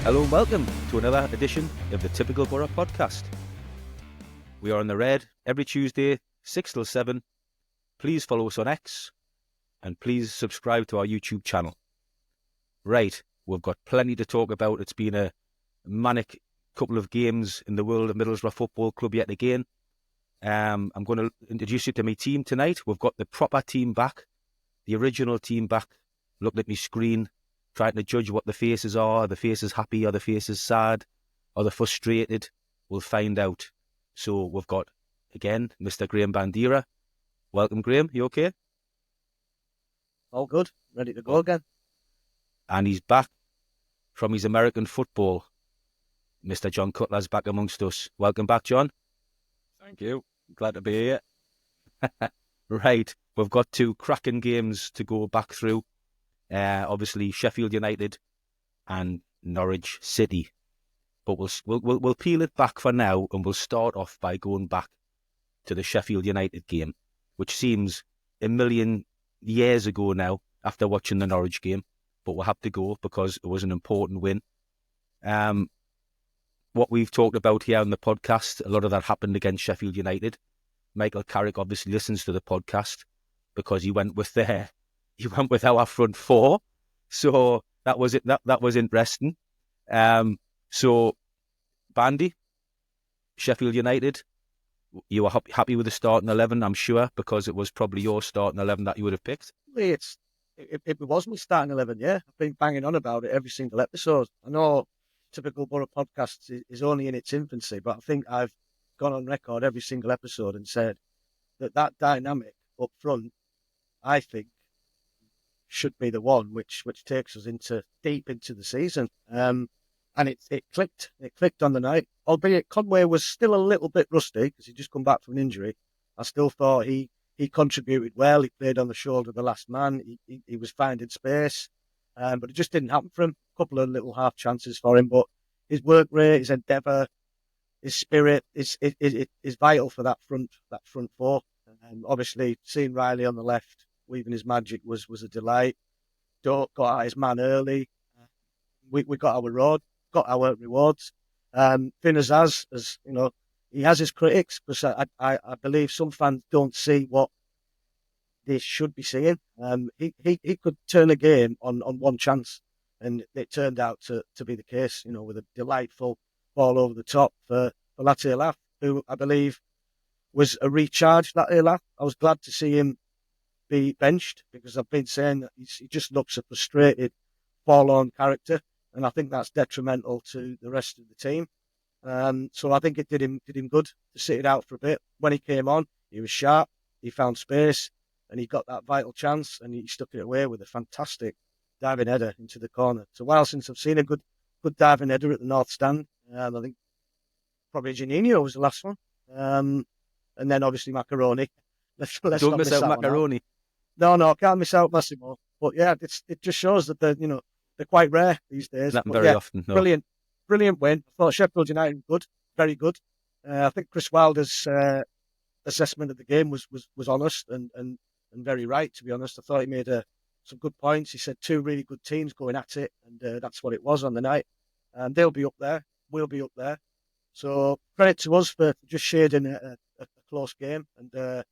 Hello and welcome to another edition of the Typical Boro podcast. We are in the red every Tuesday, 6 till 7. Please follow us on X and please subscribe to our YouTube channel. Right, we've got plenty to talk about. It's been a manic couple of games in the world of Middlesbrough Football Club yet again. I'm going to introduce you to my team tonight. We've got the proper team back, the original team back. Looking at my screen, trying to judge what the faces are. Are the faces happy? Are the faces sad? Are they frustrated? We'll find out. So we've got, again, Mr. Graeme Bandeira. Welcome, Graeme. You okay? All good. Ready to go again. And he's back from his American football. Mr. John Cutler's back amongst us. Welcome back, John. Thank you. Glad to be here. Right. We've got two cracking games to go back through. Obviously, Sheffield United and Norwich City. But we'll peel it back for now, and we'll start off by going back to the Sheffield United game, which seems a million years ago now after watching the Norwich game. But we'll have to go because it was an important win. What we've talked about here on the podcast, a lot of that happened against Sheffield United. Michael Carrick obviously listens to the podcast because he went with our front four, so that was it. That was interesting. So, Bandy, Sheffield United, you were happy with the starting 11, I'm sure, because it was probably your starting 11 that you would have picked. It was my starting 11, yeah. I've been banging on about it every single episode. I know Typical Boro podcast is only in its infancy, but I think I've gone on record every single episode and said that dynamic up front, I think, should be the one which takes us deep into the season. And it clicked. It clicked on the night. Albeit Conway was still a little bit rusty because he'd just come back from an injury. I still thought he contributed well. He played on the shoulder of the last man. He was finding space. But it just didn't happen for him. A couple of little half chances for him. But his work rate, his endeavour, his spirit is vital for that front four. Obviously, seeing Riley on the left, weaving his magic was a delight. Got out his man early. We got our rewards. Finn as you know, he has his critics, because I believe some fans don't see what they should be seeing. He could turn a game on one chance, and it turned out to be the case. You know, with a delightful ball over the top for Latte, who I believe was a recharge. Latte, I was glad to see him be benched, because I've been saying that he just looks a frustrated, forlorn character, and I think that's detrimental to the rest of the team. So I think it did him good to sit it out for a bit. When he came on, he was sharp, he found space, and he got that vital chance, and he stuck it away with a fantastic diving header into the corner. It's a while since I've seen a good diving header at the North Stand. I think probably Janino was the last one. And then obviously Macaroni. Let's Don't miss out Macaroni. No, I can't miss out Massimo. But yeah, it just shows that they're quite rare these days. Not very often. No. Brilliant win. I thought Sheffield United were good, very good. I think Chris Wilder's assessment of the game was honest and very right, to be honest. I thought he made some good points. He said two really good teams going at it, and that's what it was on the night. And they'll be up there. We'll be up there. So credit to us for just shading a close game. And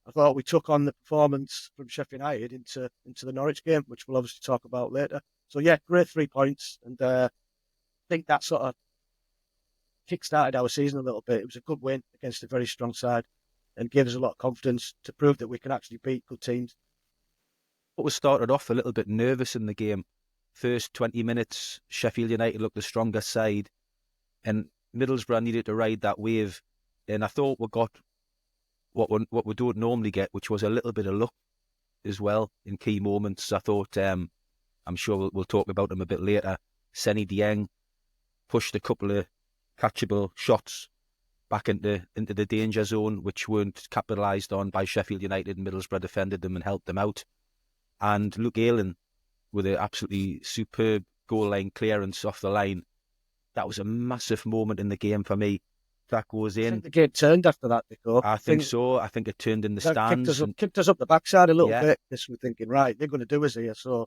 I thought we took on the performance from Sheffield United into the Norwich game, which we'll obviously talk about later. So yeah, great 3 points, and I think that sort of kick-started our season a little bit. It was a good win against a very strong side, and gave us a lot of confidence to prove that we can actually beat good teams. But we started off a little bit nervous in the game. First 20 minutes, Sheffield United looked the stronger side, and Middlesbrough needed to ride that wave. And I thought we got what we don't normally get, which was a little bit of luck as well in key moments. I thought, I'm sure we'll talk about him a bit later. Senny Dieng pushed a couple of catchable shots back into the danger zone, which weren't capitalised on by Sheffield United, and Middlesbrough defended them and helped them out. And Luke Ayling with an absolutely superb goal line clearance off the line. That was a massive moment in the game for me. That goes in. I think the game turned after that, Dicko. I think so. I think it turned in the stands. Kicked us up the backside a little bit, because we're thinking, right, they're going to do us here. So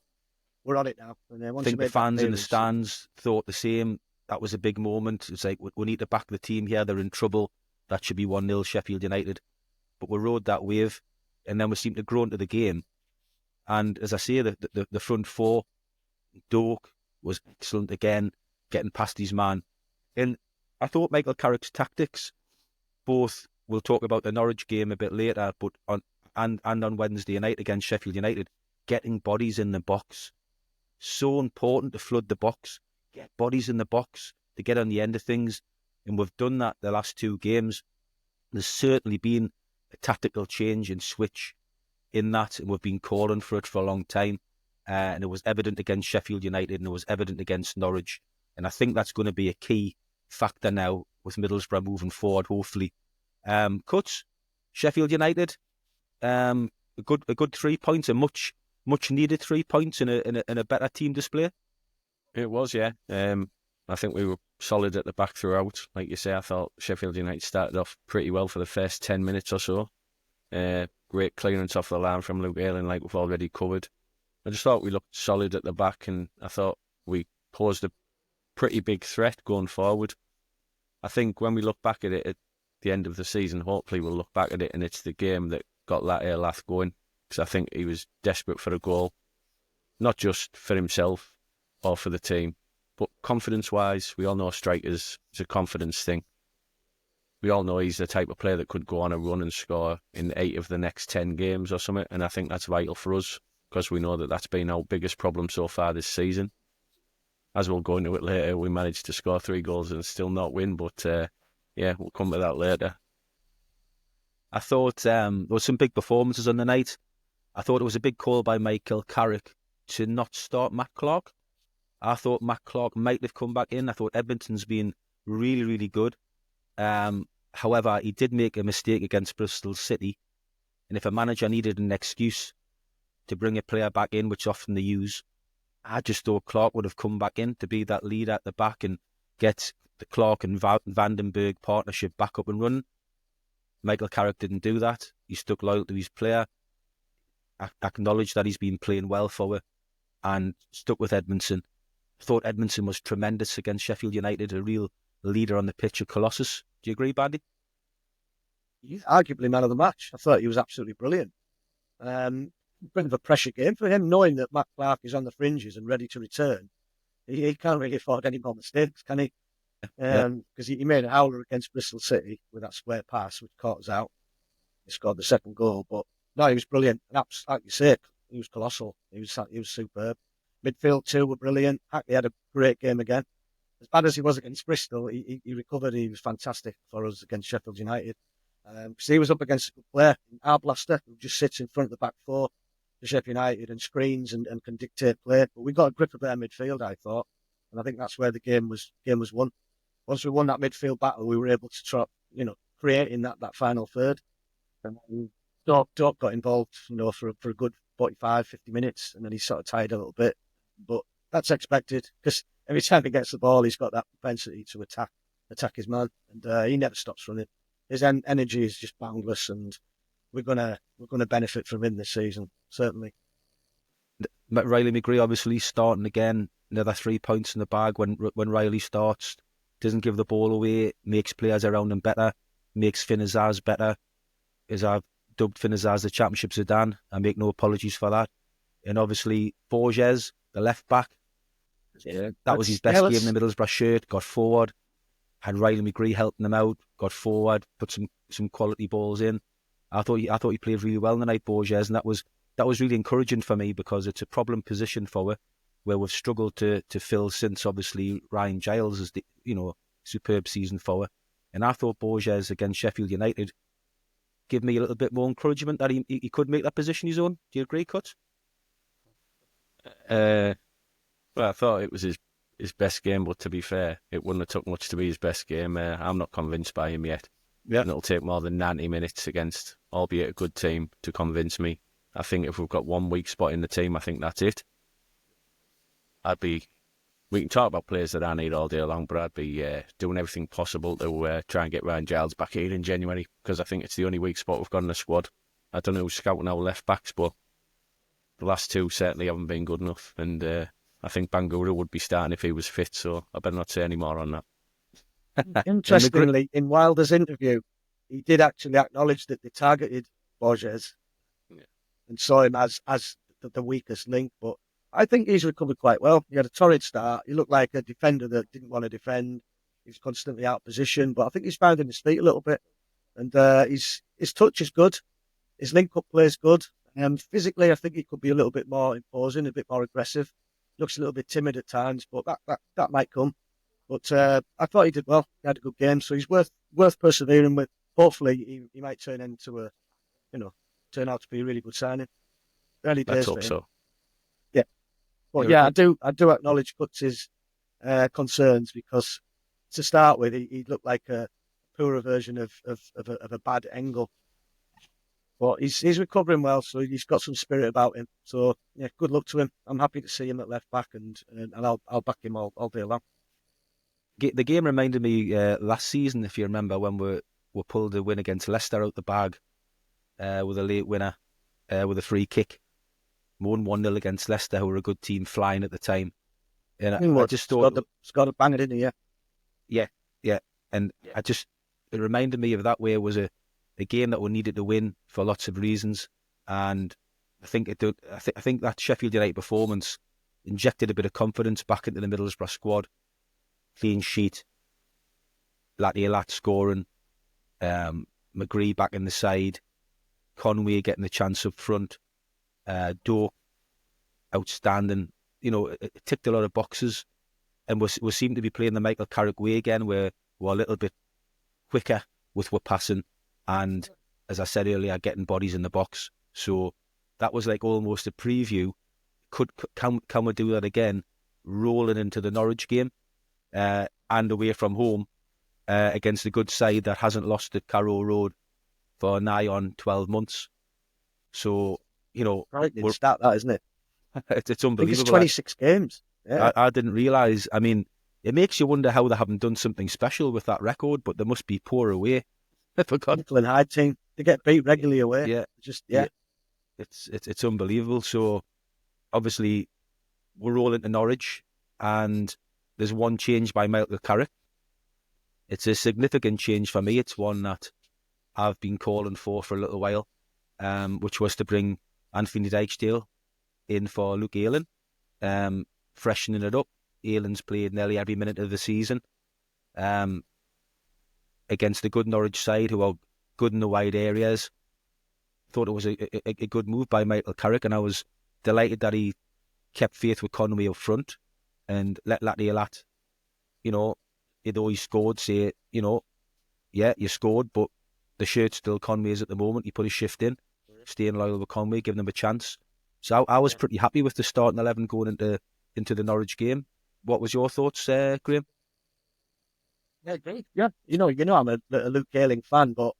we're on it now. And I once think he the made that fans in the clearance, stands thought the same. That was a big moment. It's like, we need to back the team here. They're in trouble. That should be 1-0 Sheffield United. But we rode that wave, and then we seemed to grow into the game. And as I say, the front four, Doak was excellent again, getting past his man. And I thought Michael Carrick's tactics, both, we'll talk about the Norwich game a bit later, but on Wednesday night against Sheffield United, getting bodies in the box. So important to flood the box, get bodies in the box to get on the end of things. And we've done that the last two games. There's certainly been a tactical change and switch in that, and we've been calling for it for a long time. And it was evident against Sheffield United, and it was evident against Norwich. And I think that's going to be a key factor now with Middlesbrough moving forward, hopefully. Cuts, Sheffield United, a good 3 points, a much needed 3 points in a better team display. It was, yeah. I think we were solid at the back throughout. Like you say, I thought Sheffield United started off pretty well for the first 10 minutes or so. Great clearance off the line from Luke Ayling, like we've already covered. I just thought we looked solid at the back, and I thought we posed a pretty big threat going forward. I think when we look back at it at the end of the season, hopefully we'll look back at it and it's the game that got Lath going, because I think he was desperate for a goal, not just for himself or for the team, but confidence-wise. We all know strikers, it's a confidence thing. We all know he's the type of player that could go on a run and score in 8 of the next 10 games or something, and I think that's vital for us, because we know that that's been our biggest problem so far this season. As we'll go into it later, we managed to score 3 goals and still not win, but yeah, we'll come to that later. I thought there was some big performances on the night. I thought it was a big call by Michael Carrick to not start Matt Clark. I thought Matt Clark might have come back in. I thought Edmonton's been really, really good. However, he did make a mistake against Bristol City. And if a manager needed an excuse to bring a player back in, which often they use, I just thought Clark would have come back in to be that leader at the back and get the Clark and Vandenberg partnership back up and running. Michael Carrick didn't do that. He stuck loyal to his player, acknowledged that he's been playing well for it, and stuck with Edmondson. I thought Edmondson was tremendous against Sheffield United, a real leader on the pitch, a colossus. Do you agree, Bandy? He's arguably man of the match. I thought he was absolutely brilliant. Bit of a pressure game for him, knowing that Matt Clark is on the fringes and ready to return. He can't really afford any more mistakes, can he? Because he made a howler against Bristol City with that square pass, which caught us out. He scored the second goal, but no, he was brilliant. And like you say, he was colossal. He was superb. Midfield too were brilliant. Hackley had a great game again. As bad as he was against Bristol, he recovered. He was fantastic for us against Sheffield United. Because he was up against a good player, Arblaster, who just sits in front of the back four for Sheffield United and screens and can dictate play. But we got a grip of their midfield, I thought, and I think that's where the game was won. Once we won that midfield battle, we were able to try, create in that final third. And Doak got involved, for a good 45, 50 minutes, and then he sort of tired a little bit. But that's expected, because every time he gets the ball, he's got that propensity to attack his man, and he never stops running. His energy is just boundless, and we're gonna benefit from him this season, certainly. Riley McGree obviously starting again, another 3 points in the bag when Riley starts. Doesn't give the ball away, makes players around him better, makes Finn Azaz better. As I've dubbed Finn Azaz the Championship Zidane, I make no apologies for that. And obviously Borges, the left back, that was his best game in the Middlesbrough shirt. Got forward, had Riley McGree helping him out. Got forward, put some quality balls in. I thought he played really well tonight, Borges, and that was really encouraging for me, because it's a problem position for us where we've struggled to fill since obviously Ryan Giles is superb season for us. And I thought Borges against Sheffield United give me a little bit more encouragement that he could make that position his own. Do you agree, Cut? Well, I thought it was his best game, but to be fair, it wouldn't have took much to be his best game. I'm not convinced by him yet. Yeah. And it'll take more than 90 minutes against, albeit a good team, to convince me. I think if we've got one weak spot in the team, I think that's it. We can talk about players that I need all day long, but I'd be doing everything possible to try and get Ryan Giles back here in January, because I think it's the only weak spot we've got in the squad. I don't know who's scouting our left backs, but the last two certainly haven't been good enough. And I think Bandeira would be starting if he was fit, so I better not say any more on that. Interestingly, in Wilder's interview, he did actually acknowledge that they targeted Borges and saw him as the weakest link. But I think he's recovered quite well. He had a torrid start. He looked like a defender that didn't want to defend. He was constantly out of position, but I think he's finding his feet a little bit. And his touch is good. His link-up play is good. Physically, I think he could be a little bit more imposing, a bit more aggressive. Looks a little bit timid at times, but that might come. But I thought he did well. He had a good game, so he's worth persevering with. Hopefully, he might turn out to be a really good signing. Early days. Let's hope so. Yeah, but yeah, I do acknowledge Cuts' concerns, because to start with, he looked like a poorer version of a bad Engel. But he's recovering well, so he's got some spirit about him. So yeah, good luck to him. I'm happy to see him at left back, and I'll back him all day long. The game reminded me last season, if you remember, when we pulled a win against Leicester out the bag with a late winner with a free kick. We won 1-0 against Leicester, who were a good team, flying at the time. And I just thought it's got a banger, didn't he? Yeah. And it reminded me of that, where it was a game that we needed to win for lots of reasons. And I think it did. I think that Sheffield United performance injected a bit of confidence back into the Middlesbrough squad. Clean sheet, Lat scoring, McGree back in the side, Conway getting the chance up front, Doak outstanding. It ticked a lot of boxes, and we seem to be playing the Michael Carrick way again, where we're a little bit quicker with our passing, and as I said earlier, getting bodies in the box. So that was like almost a preview. Can we do that again, rolling into the Norwich game and away from home against a good side that hasn't lost at Carrow Road for nigh on 12 months. So, right, it's that, isn't it? It's unbelievable. I think it's 26 games. Yeah. I didn't realise. I mean, it makes you wonder how they haven't done something special with that record, but they must be poor away. I forgot. Nickel and Hyde team, they get beat regularly away. Yeah. It's unbelievable. So obviously we're rolling to Norwich, and there's one change by Michael Carrick. It's a significant change for me. It's one that I've been calling for a little while, which was to bring Anthony Dijksteel in for Luke Ayling, freshening it up. Aylin's played nearly every minute of the season against a good Norwich side who are good in the wide areas. Thought it was a good move by Michael Carrick, and I was delighted that he kept faith with Conway up front and let Lat, although he scored, say, yeah, you scored, but the shirt's still Conway's at the moment. He put his shift in, staying loyal with Conway, giving him a chance. So I was pretty happy with the starting 11 going into the Norwich game. What was your thoughts, Graeme? Yeah, great. Yeah, I'm a Luke Ayling fan, but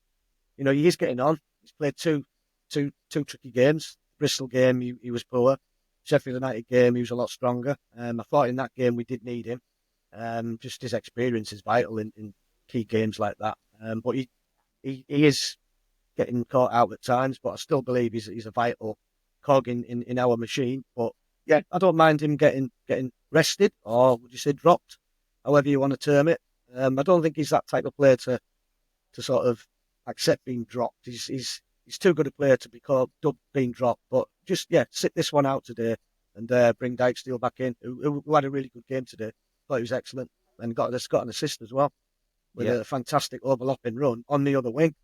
he's getting on. He's played two tricky games. Bristol game, he was poor. Sheffield United game, he was a lot stronger. I thought in that game we did need him. Just his experience is vital in key games like that. But he is getting caught out at times, but I still believe he's a vital cog in our machine. But yeah, I don't mind him getting rested, or would you say dropped, however you want to term it. I don't think he's that type of player to sort of accept being dropped. He's too good a player to be called being dropped. But just sit this one out today and bring Dijksteel back in, who had a really good game today. Thought he was excellent, and got an assist as well with a fantastic overlapping run on the other wing.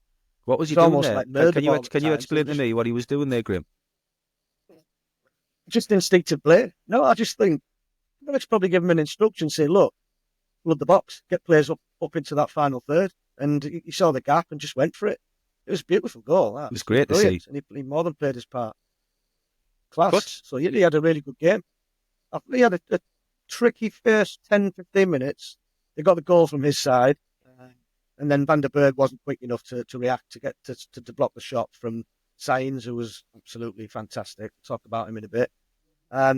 What was he doing there? Like can you explain to me what he was doing there, Graeme? Just instinctive play. No, I just think let's probably give him an instruction. Say, look, flood the box, get players up into that final third, and he saw the gap and just went for it. It was a beautiful goal. That. It was great to see, and he more than played his part. Class. So he had a really good game. I think he had a tricky first 10-15 minutes. They got the goal from his side, and then Van der Berg wasn't quick enough to react to get to block the shot from Sainz, who was absolutely fantastic. We'll talk about him in a bit.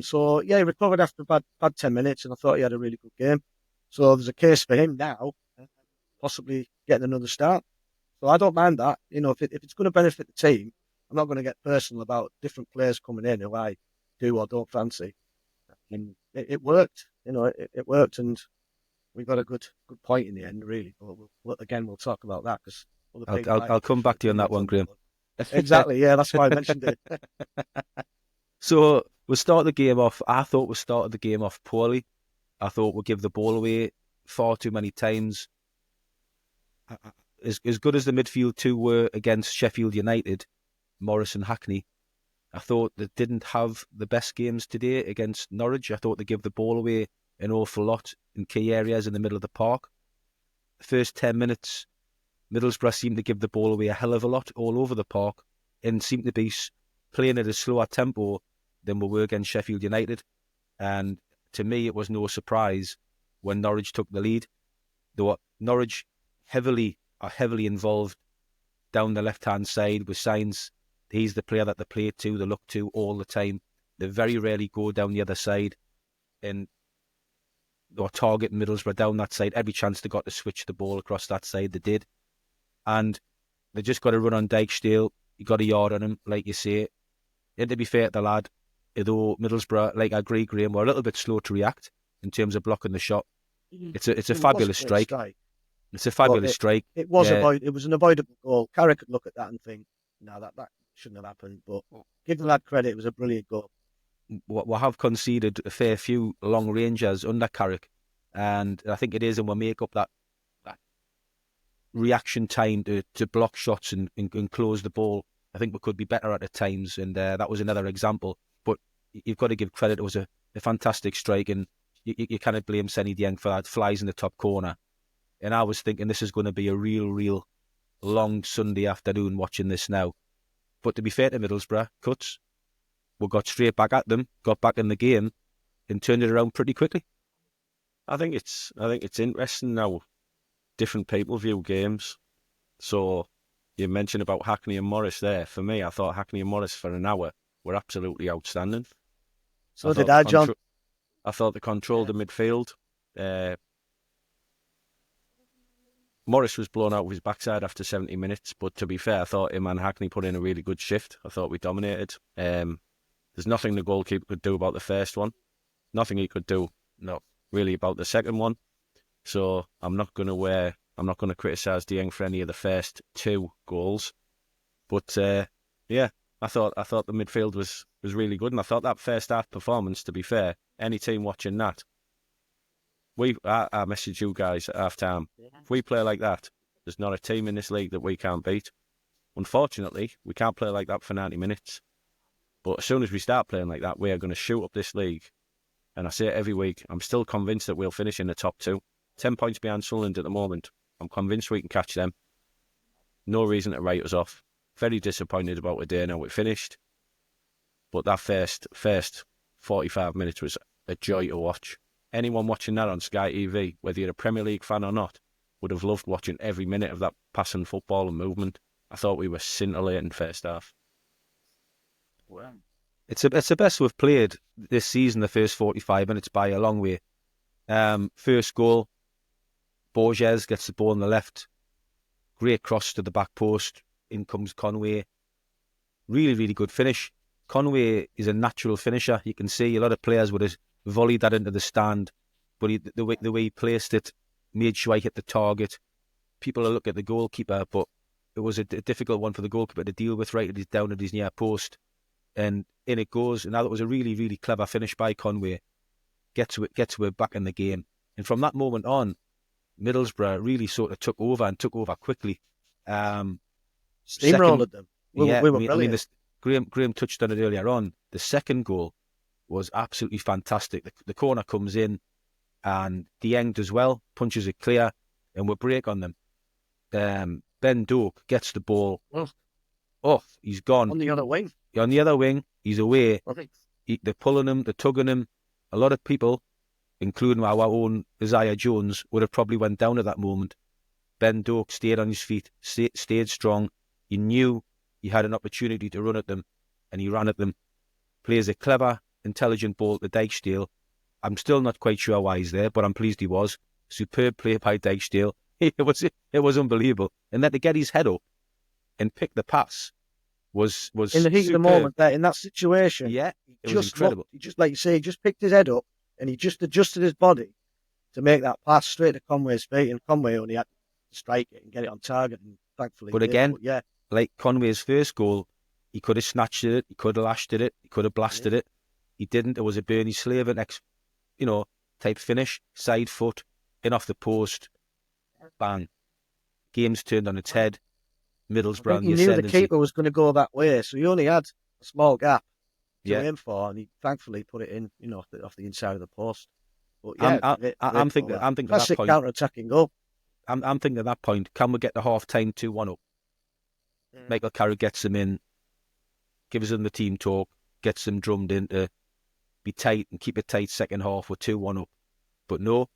So he recovered after a bad 10 minutes, and I thought he had a really good game. So there's a case for him now, possibly getting another start. So I don't mind that. If it's going to benefit the team, I'm not going to get personal about different players coming in who I do or don't fancy. And it worked, it worked, and we got a good point in the end, really. But we'll talk about that because I'll come back to you on that one, Graeme. Exactly, yeah, that's why I mentioned it. So we started the game off. I thought we started the game off poorly. I thought we'd give the ball away far too many times. As good as the midfield two were against Sheffield United, Morris and Hackney, I thought they didn't have the best games today against Norwich. I thought they gave the ball away an awful lot in key areas in the middle of the park. The first 10 minutes, Middlesbrough seemed to give the ball away a hell of a lot all over the park and seemed to be playing at a slower tempo than we were against Sheffield United. And to me, it was no surprise when Norwich took the lead. Though Norwich are heavily involved down the left-hand side with Sainz. He's the player that they play to, they look to all the time. They very rarely go down the other side. And they were targeting Middlesbrough down that side. Every chance they got to switch the ball across that side, they did. And they just got to run on Dijksteel. You got a yard on him, like you say. And to be fair to the lad, although Middlesbrough, like I agree, Graeme, were a little bit slow to react in terms of blocking the shot. It's a fabulous strike. It's a fabulous strike. It was it was an avoidable goal. Carrick could look at that and think, no, that shouldn't have happened. But give the lad credit, it was a brilliant goal. We have conceded a fair few long rangers under Carrick, and I think it is, and we'll make up that reaction time to block shots and close the ball. I think we could be better at times, and that was another example. But you've got to give credit. It was a fantastic strike, and you cannot blame Senny Dieng for that. Flies in the top corner. And I was thinking this is going to be a real long Sunday afternoon watching this now. But to be fair to Middlesbrough, Cuts, we got straight back at them, got back in the game, and turned it around pretty quickly. I think it's interesting now. Different people view games. So you mentioned about Hackney and Morris there. For me, I thought Hackney and Morris for an hour were absolutely outstanding. So did I, John. I thought they controlled the midfield. Morris was blown out of his backside after 70 minutes, but to be fair, I thought him and Hackney put in a really good shift. I thought we dominated. There's nothing the goalkeeper could do about the first one. Nothing he could do, really about the second one. So I'm not going to criticise Dieng for any of the first two goals. But I thought the midfield was really good, and I thought that first half performance, to be fair, any team watching that, I messaged you guys at half time. If we play like that, there's not a team in this league that we can't beat. Unfortunately, we can't play like that for 90 minutes. But as soon as we start playing like that, we are going to shoot up this league. And I say it every week, I'm still convinced that we'll finish in the top two. 10 points behind Sunderland at the moment. I'm convinced we can catch them. No reason to write us off. Very disappointed about the day now we finished. But that first 45 minutes was a joy to watch. Anyone watching that on Sky TV, whether you're a Premier League fan or not, would have loved watching every minute of that passing football and movement. I thought we were scintillating first half. Wow. It's the best we've played this season, the first 45 minutes by a long way. First goal, Borges gets the ball on the left. Great cross to the back post. In comes Conway. Really good finish. Conway is a natural finisher. You can see a lot of players would have volleyed that into the stand, but the way he placed it made sure he hit the target. People look at the goalkeeper, but it was a difficult one for the goalkeeper to deal with right down at his near post. And in it goes. And that was a really clever finish by Conway. Get to it back in the game. And from that moment on, Middlesbrough really sort of took over quickly. Steamrolled them. We were brilliant. Graeme touched on it earlier on. The second goal was absolutely fantastic. The corner comes in and Dieng does well, punches it clear, and we break on them. Ben Doak gets the ball. He's gone. On the other wing. On the other wing, he's away. Okay. They're pulling him, they're tugging him. A lot of people, including our own Isaiah Jones, would have probably went down at that moment. Ben Doak stayed on his feet, stayed strong. He knew he had an opportunity to run at them, and he ran at them. Plays a clever, intelligent ball to Dijksteel. I'm still not quite sure why he's there, but I'm pleased he was. Superb play by Dijksteel. It was unbelievable. And then to get his head up and pick the pass was in the heat superb. of the moment there, in that situation. Yeah, it Just was incredible. looked, he just, like you say, he just picked his head up and he just adjusted his body to make that pass straight to Conway's feet, and Conway only had to strike it and get it on target, and thankfully But he did. again, But yeah, like Conway's first goal, he could have snatched it, he could have lashed at it, he could have blasted it. He didn't. It was a Bernie Slaver next, type finish, side foot, in off the post, bang. Game's turned on its head. I Middlesbrough think in he the knew the ascendancy. keeper was going to go that way, so he only had a small gap to Yeah. aim for, and he thankfully put it in, off the inside of the post. But yeah, I'm thinking at that classic point. counter-attacking goal. I'm thinking at that point, can we get the half time 2-1 up? Michael Carrick gets them in, gives them the team talk, gets them drummed in to be tight and keep it tight second half with 2-1 up. But no,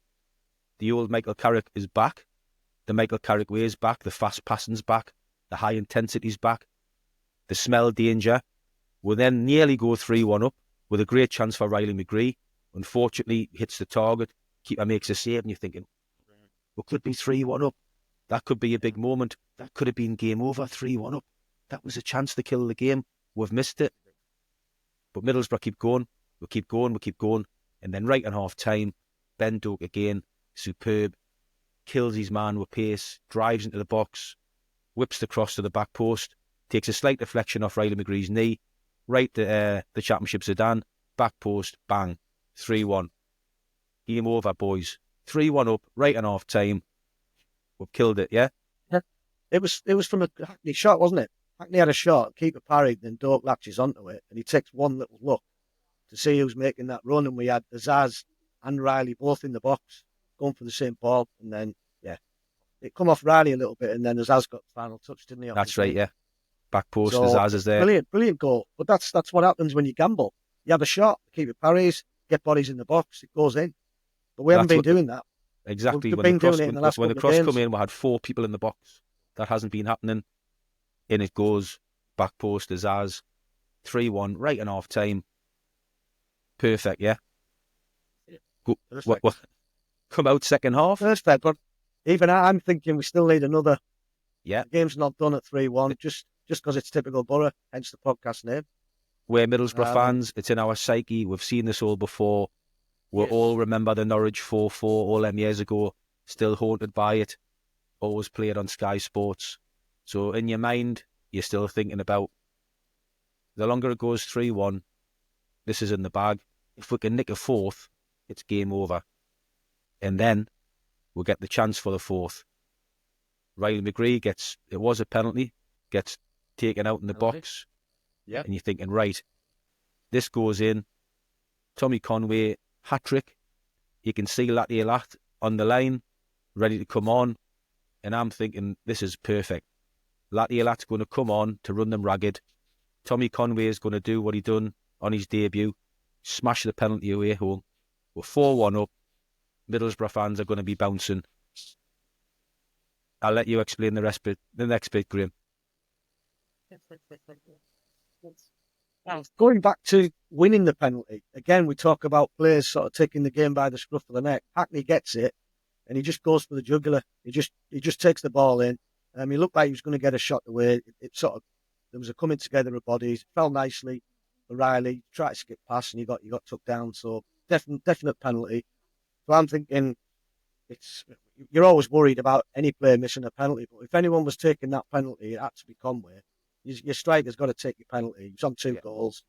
the old Michael Carrick is back. The Michael Carrick way is back. The fast passing's back. The high intensity's back. The smell danger. We'll then nearly go 3-1 up with a great chance for Riley McGree. Unfortunately, hits the target. Keeper makes a save, and you're thinking, we could be 3-1 up. That could be a big moment. That could have been game over, 3-1 up. That was a chance to kill the game. We've missed it. But Middlesbrough keep going. We keep going. And then right on half time, Ben Doak again, superb. Kills his man with pace, drives into the box, whips the cross to the back post, takes a slight deflection off Riley McGree's knee, right to the Championship Zidane, back post, bang, 3-1. Game over, boys. 3-1 up, right on half time. We've killed it, yeah? Yeah. It was from a Hackney shot, wasn't it? Hackney had a shot, keeper parried, then Doak latches onto it, and he takes one little look to see who's making that run, and we had Azaz and Riley both in the box, going for the same ball, and then, it come off Riley a little bit, and then Azaz got the final touch, didn't he? That's right, yeah. Back post, So, Azaz is there. Brilliant goal. But that's what happens when you gamble. You have a shot, keep it parries, get bodies in the box, it goes in. But we haven't been doing that. Exactly. We've been doing it in the last when the couple cross of games. come in, we had 4 people in the box. That hasn't been happening. In it goes, back post, Azaz, 3-1, right in half time. Perfect, yeah? What? Come out second half? Perfect, but even I'm thinking we still need another. Yeah. The game's not done at 3-1, just because it's typical Boro, hence the podcast name. We're Middlesbrough fans. It's in our psyche. We've seen this all before. We all remember the Norwich 4-4 all them years ago. Still haunted by it. Always played on Sky Sports. So in your mind, you're still thinking about the longer it goes 3-1, this is in the bag. If we can nick a fourth, it's game over. And then we'll get the chance for the fourth. Riley McGree it was a penalty, gets taken out in the box. Yeah. And you're thinking, right, this goes in. Tommy Conway, hat-trick. You can see Lat on the line, ready to come on. And I'm thinking, this is perfect. Lat's going to come on to run them ragged. Tommy Conway is going to do what he done on his debut, smash the penalty away home. We're 4-1 up. Middlesbrough fans are going to be bouncing. I'll let you explain the next bit, Graeme. Going back to winning the penalty, again, we talk about players sort of taking the game by the scruff of the neck. Hackney gets it, and he just goes for the jugular. He just takes the ball in. He looked like he was going to get a shot away. There was a coming together of bodies. It fell nicely for Riley. Tried to skip past, and you got took down. So definite penalty. So I'm thinking, you're always worried about any player missing a penalty. But if anyone was taking that penalty, it had to be Conway. Your striker's got to take your penalty. He's on 2 goals.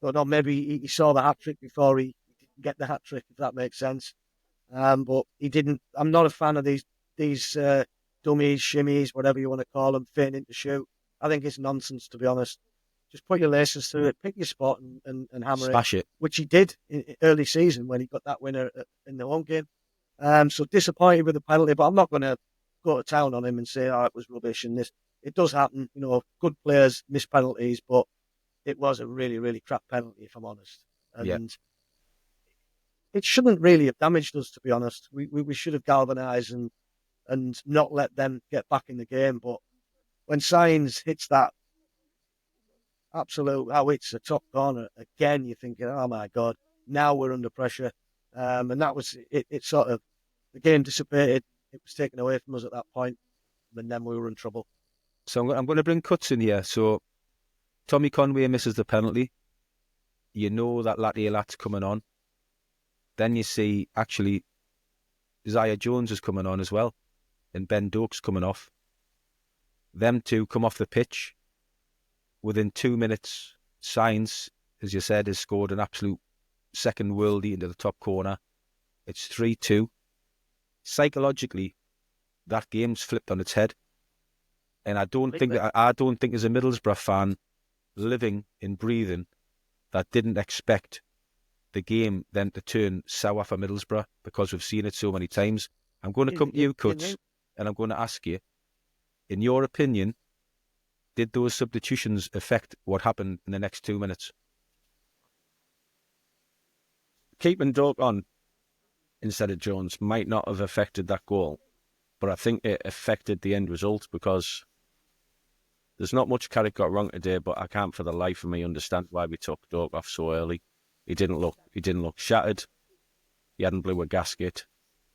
But no, maybe he saw the hat trick before he didn't get the hat trick, if that makes sense. But he didn't. I'm not a fan of these dummies, shimmies, whatever you want to call them, feigning to shoot. I think it's nonsense, to be honest. Just put your laces through it, pick your spot, and hammer Smash it. which he did in early season when he got that winner in the home game. So disappointed with the penalty, but I'm not going to go to town on him and say, it was rubbish. And it does happen. Good players miss penalties, but it was a really, really crap penalty, if I'm honest. And it shouldn't really have damaged us, to be honest. We should have galvanised and not let them get back in the game. But when Sainz hits that absolute, it's a top corner, again, you're thinking, oh my God, now we're under pressure. And that was it. It sort of, the game dissipated. It was taken away from us at that point, and then we were in trouble. So I'm going to bring cuts in here. So Tommy Conway misses the penalty. You know that Latte Lat's coming on. Then you see, actually, Isaiah Jones is coming on as well. And Ben Doak's coming off. Them two come off the pitch. Within 2 minutes, Sainz, as you said, has scored an absolute second worldie into the top corner. It's 3-2. Psychologically, that game's flipped on its head. And I don't think as a Middlesbrough fan living and breathing that didn't expect the game then to turn sour for Middlesbrough, because we've seen it so many times. I'm going to come to you, Cuts, and I'm going to ask you, in your opinion, did those substitutions affect what happened in the next 2 minutes? Keeping Doak on instead of Jones might not have affected that goal, but I think it affected the end result, because there's not much Carrick got wrong today, but I can't for the life of me understand why we took Doak off so early. He didn't look shattered. He hadn't blew a gasket.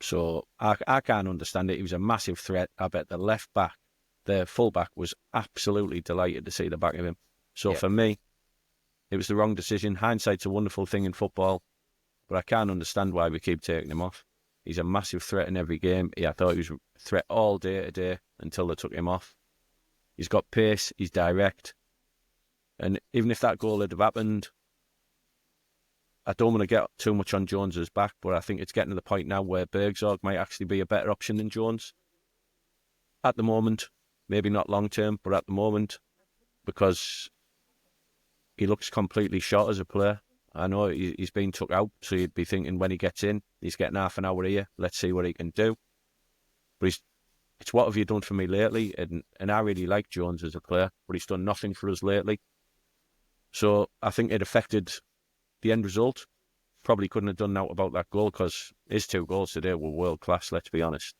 So I can't understand it. He was a massive threat. I bet the full-back was absolutely delighted to see the back of him. So for me, it was the wrong decision. Hindsight's a wonderful thing in football, but I can't understand why we keep taking him off. He's a massive threat in every game. I thought he was a threat all day today until they took him off. He's got pace, he's direct. And even if that goal had happened, I don't want to get too much on Jones's back, but I think it's getting to the point now where Bergzorg might actually be a better option than Jones. At the moment, maybe not long term, but at the moment, because he looks completely shot as a player. I know he's been took out, so you'd be thinking when he gets in, he's getting half an hour here, let's see what he can do. But it's what have you done for me lately? And I really like Jones as a player, but he's done nothing for us lately. So I think it affected the end result. Probably couldn't have done out about that goal, because his 2 goals today were world class, let's be honest.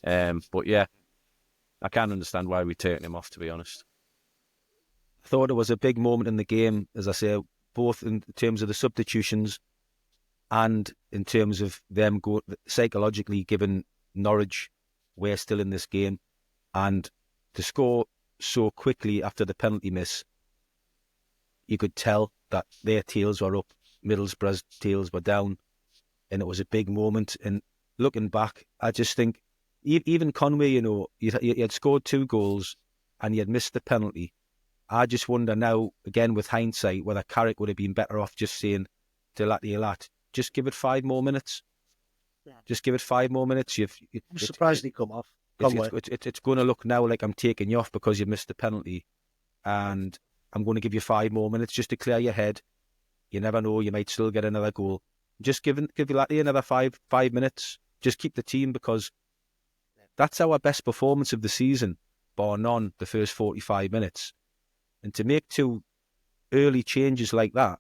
But yeah, I can't understand why we're taking him off, to be honest. I thought it was a big moment in the game, as I say, both in terms of the substitutions and in terms of them psychologically giving Norwich, we're still in this game, and to score so quickly after the penalty miss, you could tell that their tails were up, Middlesbrough's tails were down, and it was a big moment. And looking back, I just think, even Conway, you had scored 2 goals and you had missed the penalty. I just wonder now, again with hindsight, whether Carrick would have been better off just saying to Lat, just give it 5 more minutes. Just give it 5 more minutes. I'm surprised he come off. It's going to look now like I'm taking you off because you missed the penalty, and I'm going to give you 5 more minutes just to clear your head. You never know, you might still get another goal. Just give Latte another 5 minutes. Just keep the team, because that's our best performance of the season, bar none, the first 45 minutes. And to make 2 early changes like that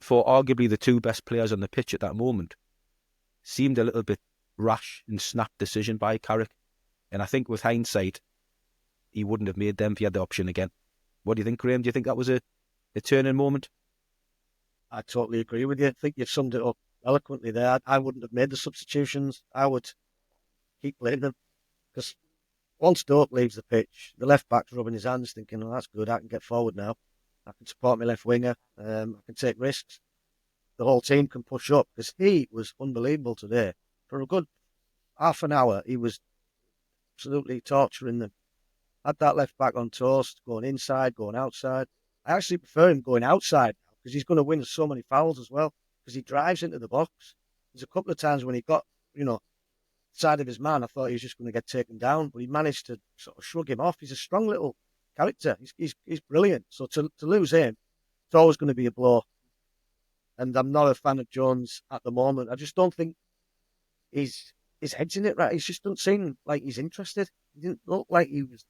for arguably the 2 best players on the pitch at that moment seemed a little bit rash and snap decision by Carrick. And I think with hindsight, he wouldn't have made them if he had the option again. What do you think, Graeme? Do you think that was a turning moment? I totally agree with you. I think you've summed it up eloquently there. I wouldn't have made the substitutions. I would keep playing them, because once Doak leaves the pitch, the left back's rubbing his hands thinking, oh, that's good, I can get forward now. I can support my left winger. I can take risks. The whole team can push up, because he was unbelievable today. For a good half an hour, he was absolutely torturing them. Had that left back on toast, going inside, going outside. I actually prefer him going outside now, because he's going to win so many fouls as well, because he drives into the box. There's a couple of times when he got, side of his man, I thought he was just going to get taken down, but he managed to sort of shrug him off. He's a strong little character. He's brilliant. So to lose him, it's always going to be a blow. And I'm not a fan of Jones at the moment. I just don't think his head's in it right. He just doesn't seem like he's interested. He didn't look like he was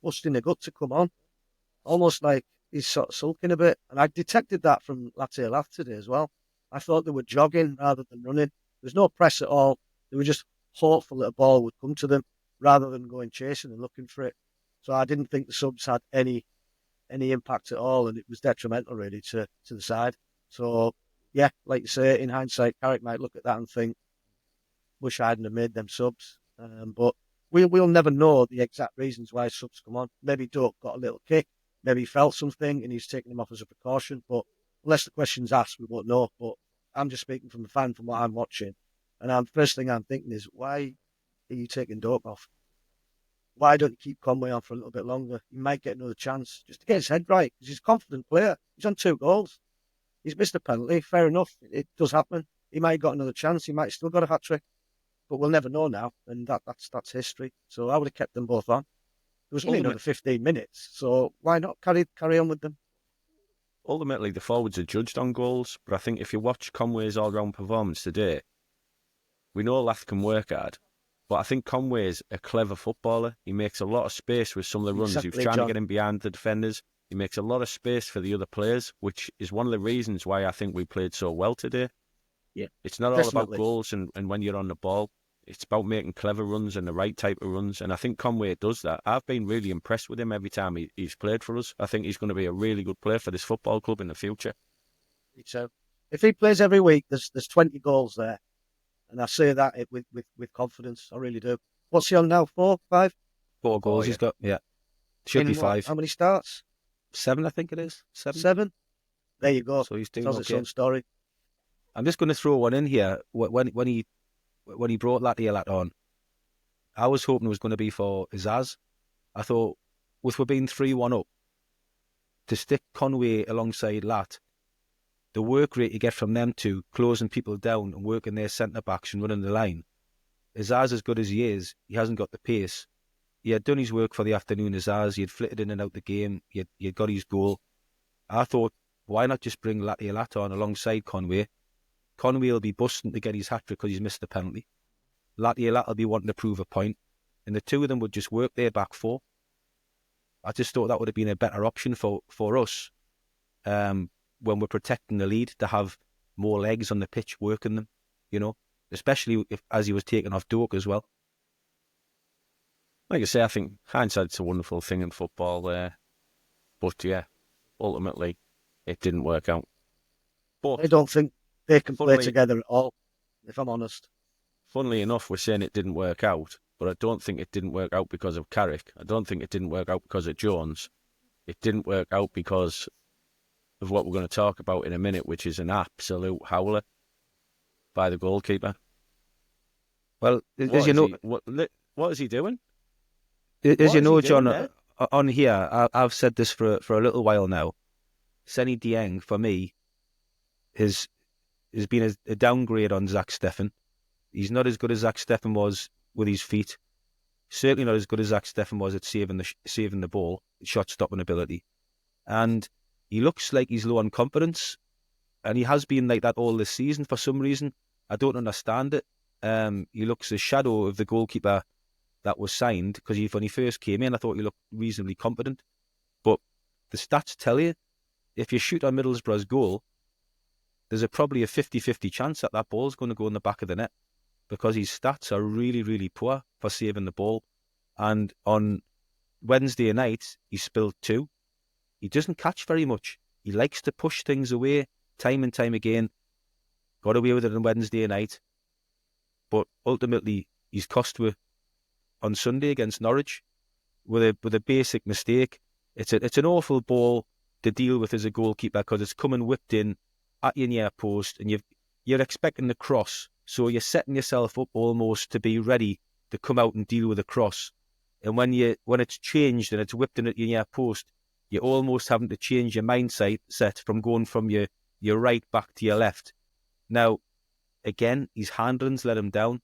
busting a gut to come on. Almost like he's sort of sulking a bit. And I detected that from Latte today as well. I thought they were jogging rather than running. There was no press at all. They were just hopeful that a ball would come to them rather than going chasing and looking for it. So I didn't think the subs had any impact at all, and it was detrimental really to the side. So yeah, like you say, in hindsight, Carrick might look at that and think, wish I hadn't have made them subs. But we'll never know the exact reasons why subs come on. Maybe Doak got a little kick, maybe he felt something and he's taking him off as a precaution. But unless the question's asked, we won't know. But I'm just speaking from a fan, from what I'm watching. And the first thing I'm thinking is, why are you taking Doak off? Why don't you keep Conway on for a little bit longer? He might get another chance just to get his head right, because he's a confident player. He's on 2 goals. He's missed a penalty. Fair enough. It does happen. He might have got another chance. He might have still got a hat-trick. But we'll never know now, and that's history. So I would have kept them both on. It was only another 15 minutes, so why not carry on with them? Ultimately, the forwards are judged on goals, but I think if you watch Conway's all-round performance today, we know Lath can work hard, but I think Conway's a clever footballer. He makes a lot of space with some of the runs. Exactly, He was trying John. to get in behind the defenders. He makes a lot of space for the other players, which is one of the reasons why I think we played so well today. Yeah, it's not all definitely about goals and when you're on the ball. It's about making clever runs and the right type of runs, and I think Conway does that. I've been really impressed with him every time he's played for us. I think he's going to be a really good player for this football club in the future. So if he plays every week, there's 20 goals there, and I say that with confidence. I really do. What's he on now? 4, 5? 4 goals he's got. Yeah, should be 5. How many starts? 7, I think it is. 7. 7. There you go. So he's doing Tells its own story. I'm just going to throw one in here. When he brought Lat on, I was hoping it was going to be for Izaz. I thought, with we're being 3-1 up, to stick Conway alongside Lat, the work rate you get from them two, closing people down and working their centre-backs and running the line, Izaz, as good as he is, he hasn't got the pace. He had done his work for the afternoon, Izaz. He had flitted in and out the game. He had got his goal. I thought, why not just bring Lat on alongside Conway? Conway will be busting to get his hat-trick because he's missed the penalty. Lat will be wanting to prove a point. And the two of them would just work their back 4. I just thought that would have been a better option for us when we're protecting the lead, to have more legs on the pitch working them, especially as he was taking off Doak as well. Like I say, I think hindsight's a wonderful thing in football there. But yeah, ultimately, it didn't work out. But I don't think they can play together at all, if I'm honest. Funnily enough, we're saying it didn't work out, but I don't think it didn't work out because of Carrick. I don't think it didn't work out because of Jones. It didn't work out because of what we're going to talk about in a minute, which is an absolute howler by the goalkeeper. Well, as you know, what is he doing? As you know, John, on here, I've said this for a little while now. Senny Dieng, for me, has been a downgrade on Zach Steffen. He's not as good as Zach Steffen was with his feet. Certainly not as good as Zach Steffen was at saving the ball, shot stopping ability. And he looks like he's low on confidence, and he has been like that all this season for some reason. I don't understand it. He looks a shadow of the goalkeeper that was signed, because when he first came in, I thought he looked reasonably competent. But the stats tell you, if you shoot on Middlesbrough's goal, there's probably a 50-50 chance that ball's going to go in the back of the net, because his stats are really, really poor for saving the ball. And on Wednesday night, he spilled 2. He doesn't catch very much. He likes to push things away time and time again. Got away with it on Wednesday night. But ultimately, he's cost with on Sunday against Norwich with a basic mistake. It's an awful ball to deal with as a goalkeeper, because it's coming whipped in at your near post, and you're expecting the cross, so you're setting yourself up almost to be ready to come out and deal with a cross. And when it's changed and it's whipped in at your near post, you're almost having to change your mindset from going from your right back to your left. Now, again, his handlings let him down.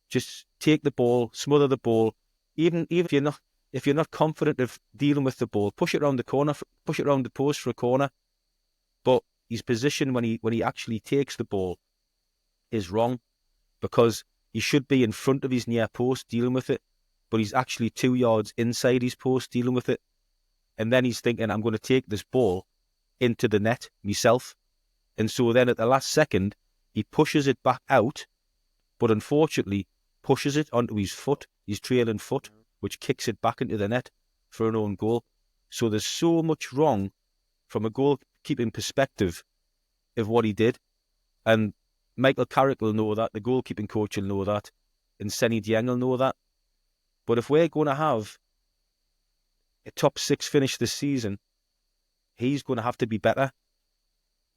Just take the ball, smother the ball. Even if you're not confident of dealing with the ball, push it around the corner, push it around the post for a corner. But his position when he actually takes the ball is wrong, because he should be in front of his near post dealing with it, but he's actually 2 yards inside his post dealing with it. And then he's thinking, I'm going to take this ball into the net myself. And so then at the last second, he pushes it back out, but unfortunately pushes it onto his foot, his trailing foot, which kicks it back into the net for an own goal. So there's so much wrong from a goalkeeping perspective of what he did. And Michael Carrick will know that, the goalkeeping coach will know that, and Senny Dieng will know that. But if we're going to have a top 6 finish this season, he's going to have to be better,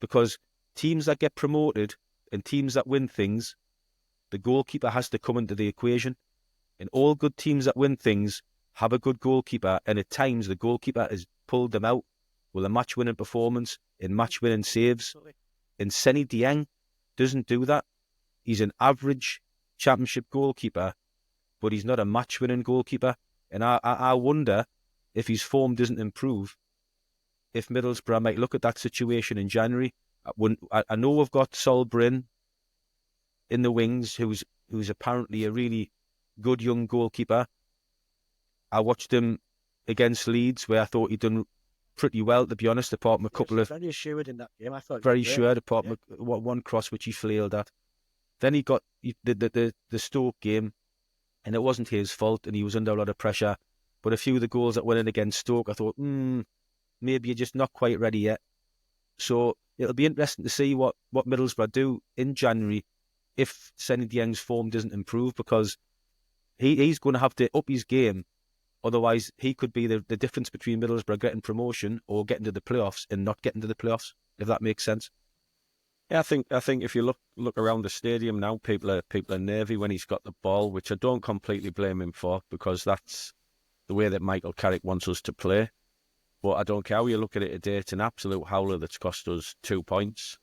because teams that get promoted and teams that win things, the goalkeeper has to come into the equation. And all good teams that win things have a good goalkeeper, and at times the goalkeeper has pulled them out with a match-winning performance and match-winning saves. And Seny Dieng doesn't do that. He's an average championship goalkeeper, but he's not a match-winning goalkeeper. And I wonder if his form doesn't improve, if Middlesbrough might look at that situation in January. I know we've got Sol Brynn in the wings, who's apparently a really good young goalkeeper. I watched him against Leeds, where I thought he'd done pretty well, to be honest, apart from a couple of... Very assured in that game. I thought very assured, apart from one cross which he flailed at. Then he got the Stoke game, and it wasn't his fault, and he was under a lot of pressure. But a few of the goals that went in against Stoke, I thought, maybe you're just not quite ready yet. So it'll be interesting to see what Middlesbrough do in January if Seny Dieng's form doesn't improve, because he's going to have to up his game. Otherwise, he could be the difference between Middlesbrough getting promotion or getting to the playoffs and not getting to the playoffs, if that makes sense. Yeah, I think if you look around the stadium now, people are nervy when he's got the ball, which I don't completely blame him for, because that's the way that Michael Carrick wants us to play. But I don't care how you look at it today, it's an absolute howler that's cost us 2 points.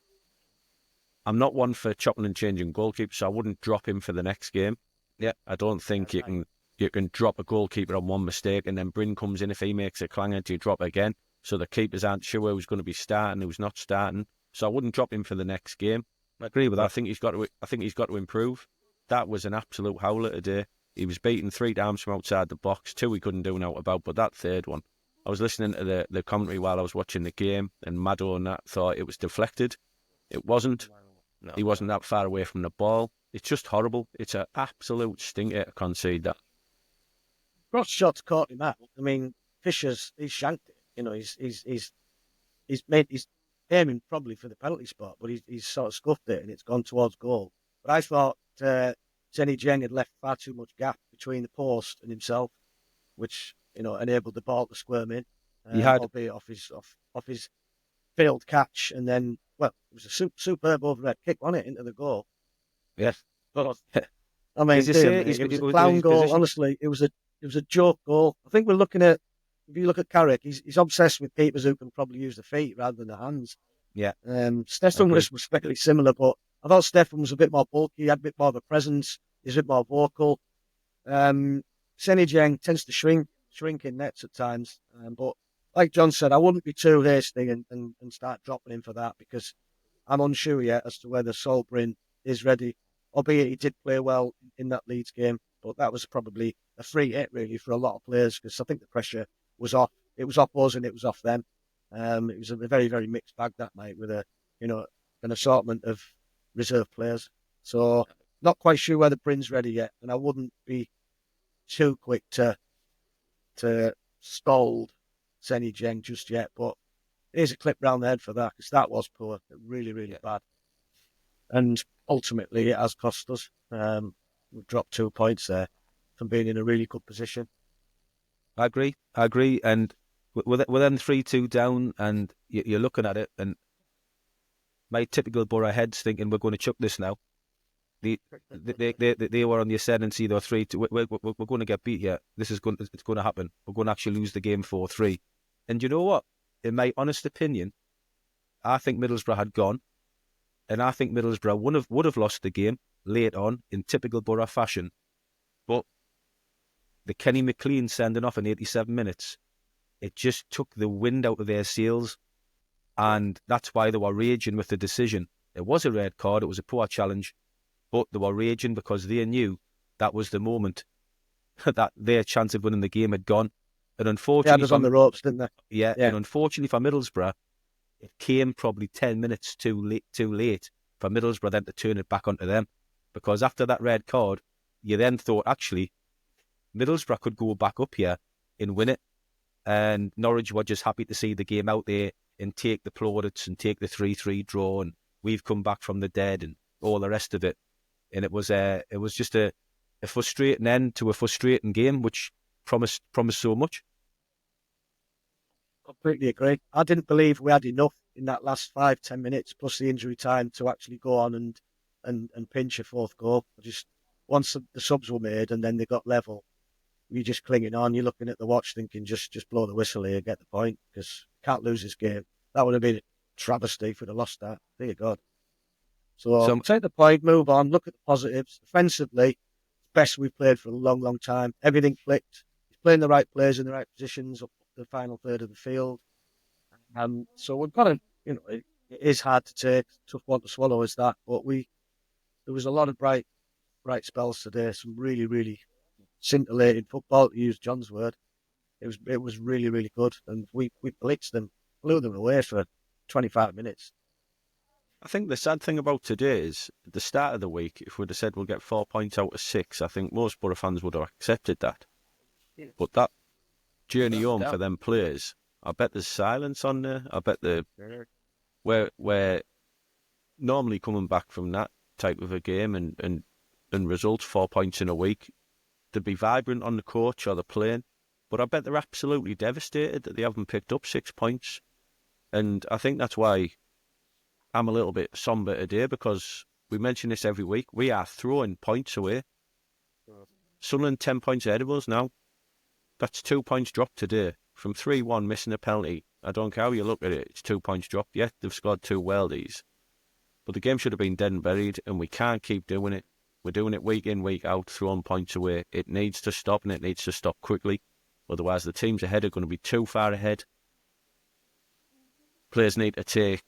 I'm not one for chopping and changing goalkeepers, so I wouldn't drop him for the next game. Yeah, I don't think you can drop a goalkeeper on one mistake and then Brynn comes in. If he makes a clanger, do you drop again? So the keepers aren't sure who's going to be starting, who's not starting. So I wouldn't drop him for the next game. I agree with that. I think he's got to improve. That was an absolute howler today. He was beaten 3 times from outside the box. 2 he couldn't do out about, but that third one, I was listening to the commentary while I was watching the game, and Maddo and that thought it was deflected. It wasn't. No. He wasn't that far away from the ball. It's just horrible. It's an absolute stinker to concede that. Cross shots caught him out. I mean, Fisher's shanked it. You know, he's aiming probably for the penalty spot, but he's sort of scuffed it and it's gone towards goal. But I thought Seny Dieng had left far too much gap between the post and himself, which enabled the ball to squirm in. He had, albeit off his failed catch, and then it was a superb overhead kick on it into the goal. Yes, but I mean, it was a clown goal. Honestly, it was a joke goal. I think we're looking at, if you look at Carrick, he's obsessed with keepers who can probably use the feet rather than the hands. Yeah. Stefan was fairly similar, but I thought Stefan was a bit more bulky. He had a bit more of a presence. He's a bit more vocal. Seny Dieng tends to shrink in nets at times. But like John said, I wouldn't be too hasty and start dropping him for that, because I'm unsure yet as to whether Sol Brynn is ready. Albeit he did play well in that Leeds game, but that was probably a free hit really for a lot of players, because I think the pressure was off. It was off us and it was off them. It was a very, very mixed bag that night with an assortment of reserve players. So not quite sure whether Brynn's ready yet, and I wouldn't be too quick to scold Seny Dieng just yet. But here's a clip round the head for that, because that was poor, really, really bad. And ultimately, it has cost us. We've dropped 2 points there from being in a really good position. I agree. And with them 3-2 down, and you're looking at it, and my typical Boro head's thinking we're going to chuck this now. They were on the ascendancy. They're 3-2. We're going to get beat. Yeah, it's going to happen. We're going to actually lose the game 4-3. And you know what? In my honest opinion, I think Middlesbrough had gone. And I think Middlesbrough would have lost the game late on in typical Boro fashion. But the Kenny McLean sending off in 87 minutes, it just took the wind out of their sails. And that's why they were raging with the decision. It was a red card. It was a poor challenge. But they were raging because they knew that was the moment that their chance of winning the game had gone. And unfortunately... They had us on the ropes, didn't they? Yeah. And unfortunately for Middlesbrough, it came probably 10 minutes too late for Middlesbrough then to turn it back onto them. Because after that red card, you then thought, actually, Middlesbrough could go back up here and win it. And Norwich were just happy to see the game out there and take the plaudits and take the 3-3 draw, and we've come back from the dead and all the rest of it. And it was just a a frustrating end to a frustrating game, which promised so much. Completely agree. I didn't believe we had enough in that last 5-10 minutes plus the injury time to actually go on and pinch a fourth goal. Once the subs were made and then they got level, you're just clinging on. You're looking at the watch thinking, just blow the whistle here, get the point, because can't lose this game. That would have been a travesty if we'd have lost that. Dear God. So take the point, move on, look at the positives. Offensively, best we've played for a long, long time. Everything clicked. He's playing the right players in the right positions up the final third of the field. So we've got to, it is hard to take, tough one to swallow is that, but there was a lot of bright spells today, some really, really scintillating football, to use John's word. It was really, really good, and we blitzed them, blew them away for 25 minutes. I think the sad thing about today is, at the start of the week, if we'd have said we'll get 4 points out of 6, I think most Boro fans would have accepted that. Yeah. But that journey home for them players, I bet there's silence on there. I bet we're normally coming back from that type of a game and results, 4 points in a week, to be vibrant on the coach or the playing. But I bet they're absolutely devastated that they haven't picked up 6 points. And I think that's why I'm a little bit somber today, because we mention this every week. We are throwing points away. Sunderland 10 points ahead of us now. That's 2 points dropped today. From 3-1, missing a penalty. I don't care how you look at it. It's 2 points dropped. Yet they've scored 2 worldies. But the game should have been dead and buried, and we can't keep doing it. We're doing it week in, week out, throwing points away. It needs to stop, and it needs to stop quickly. Otherwise, the teams ahead are going to be too far ahead. Players need to take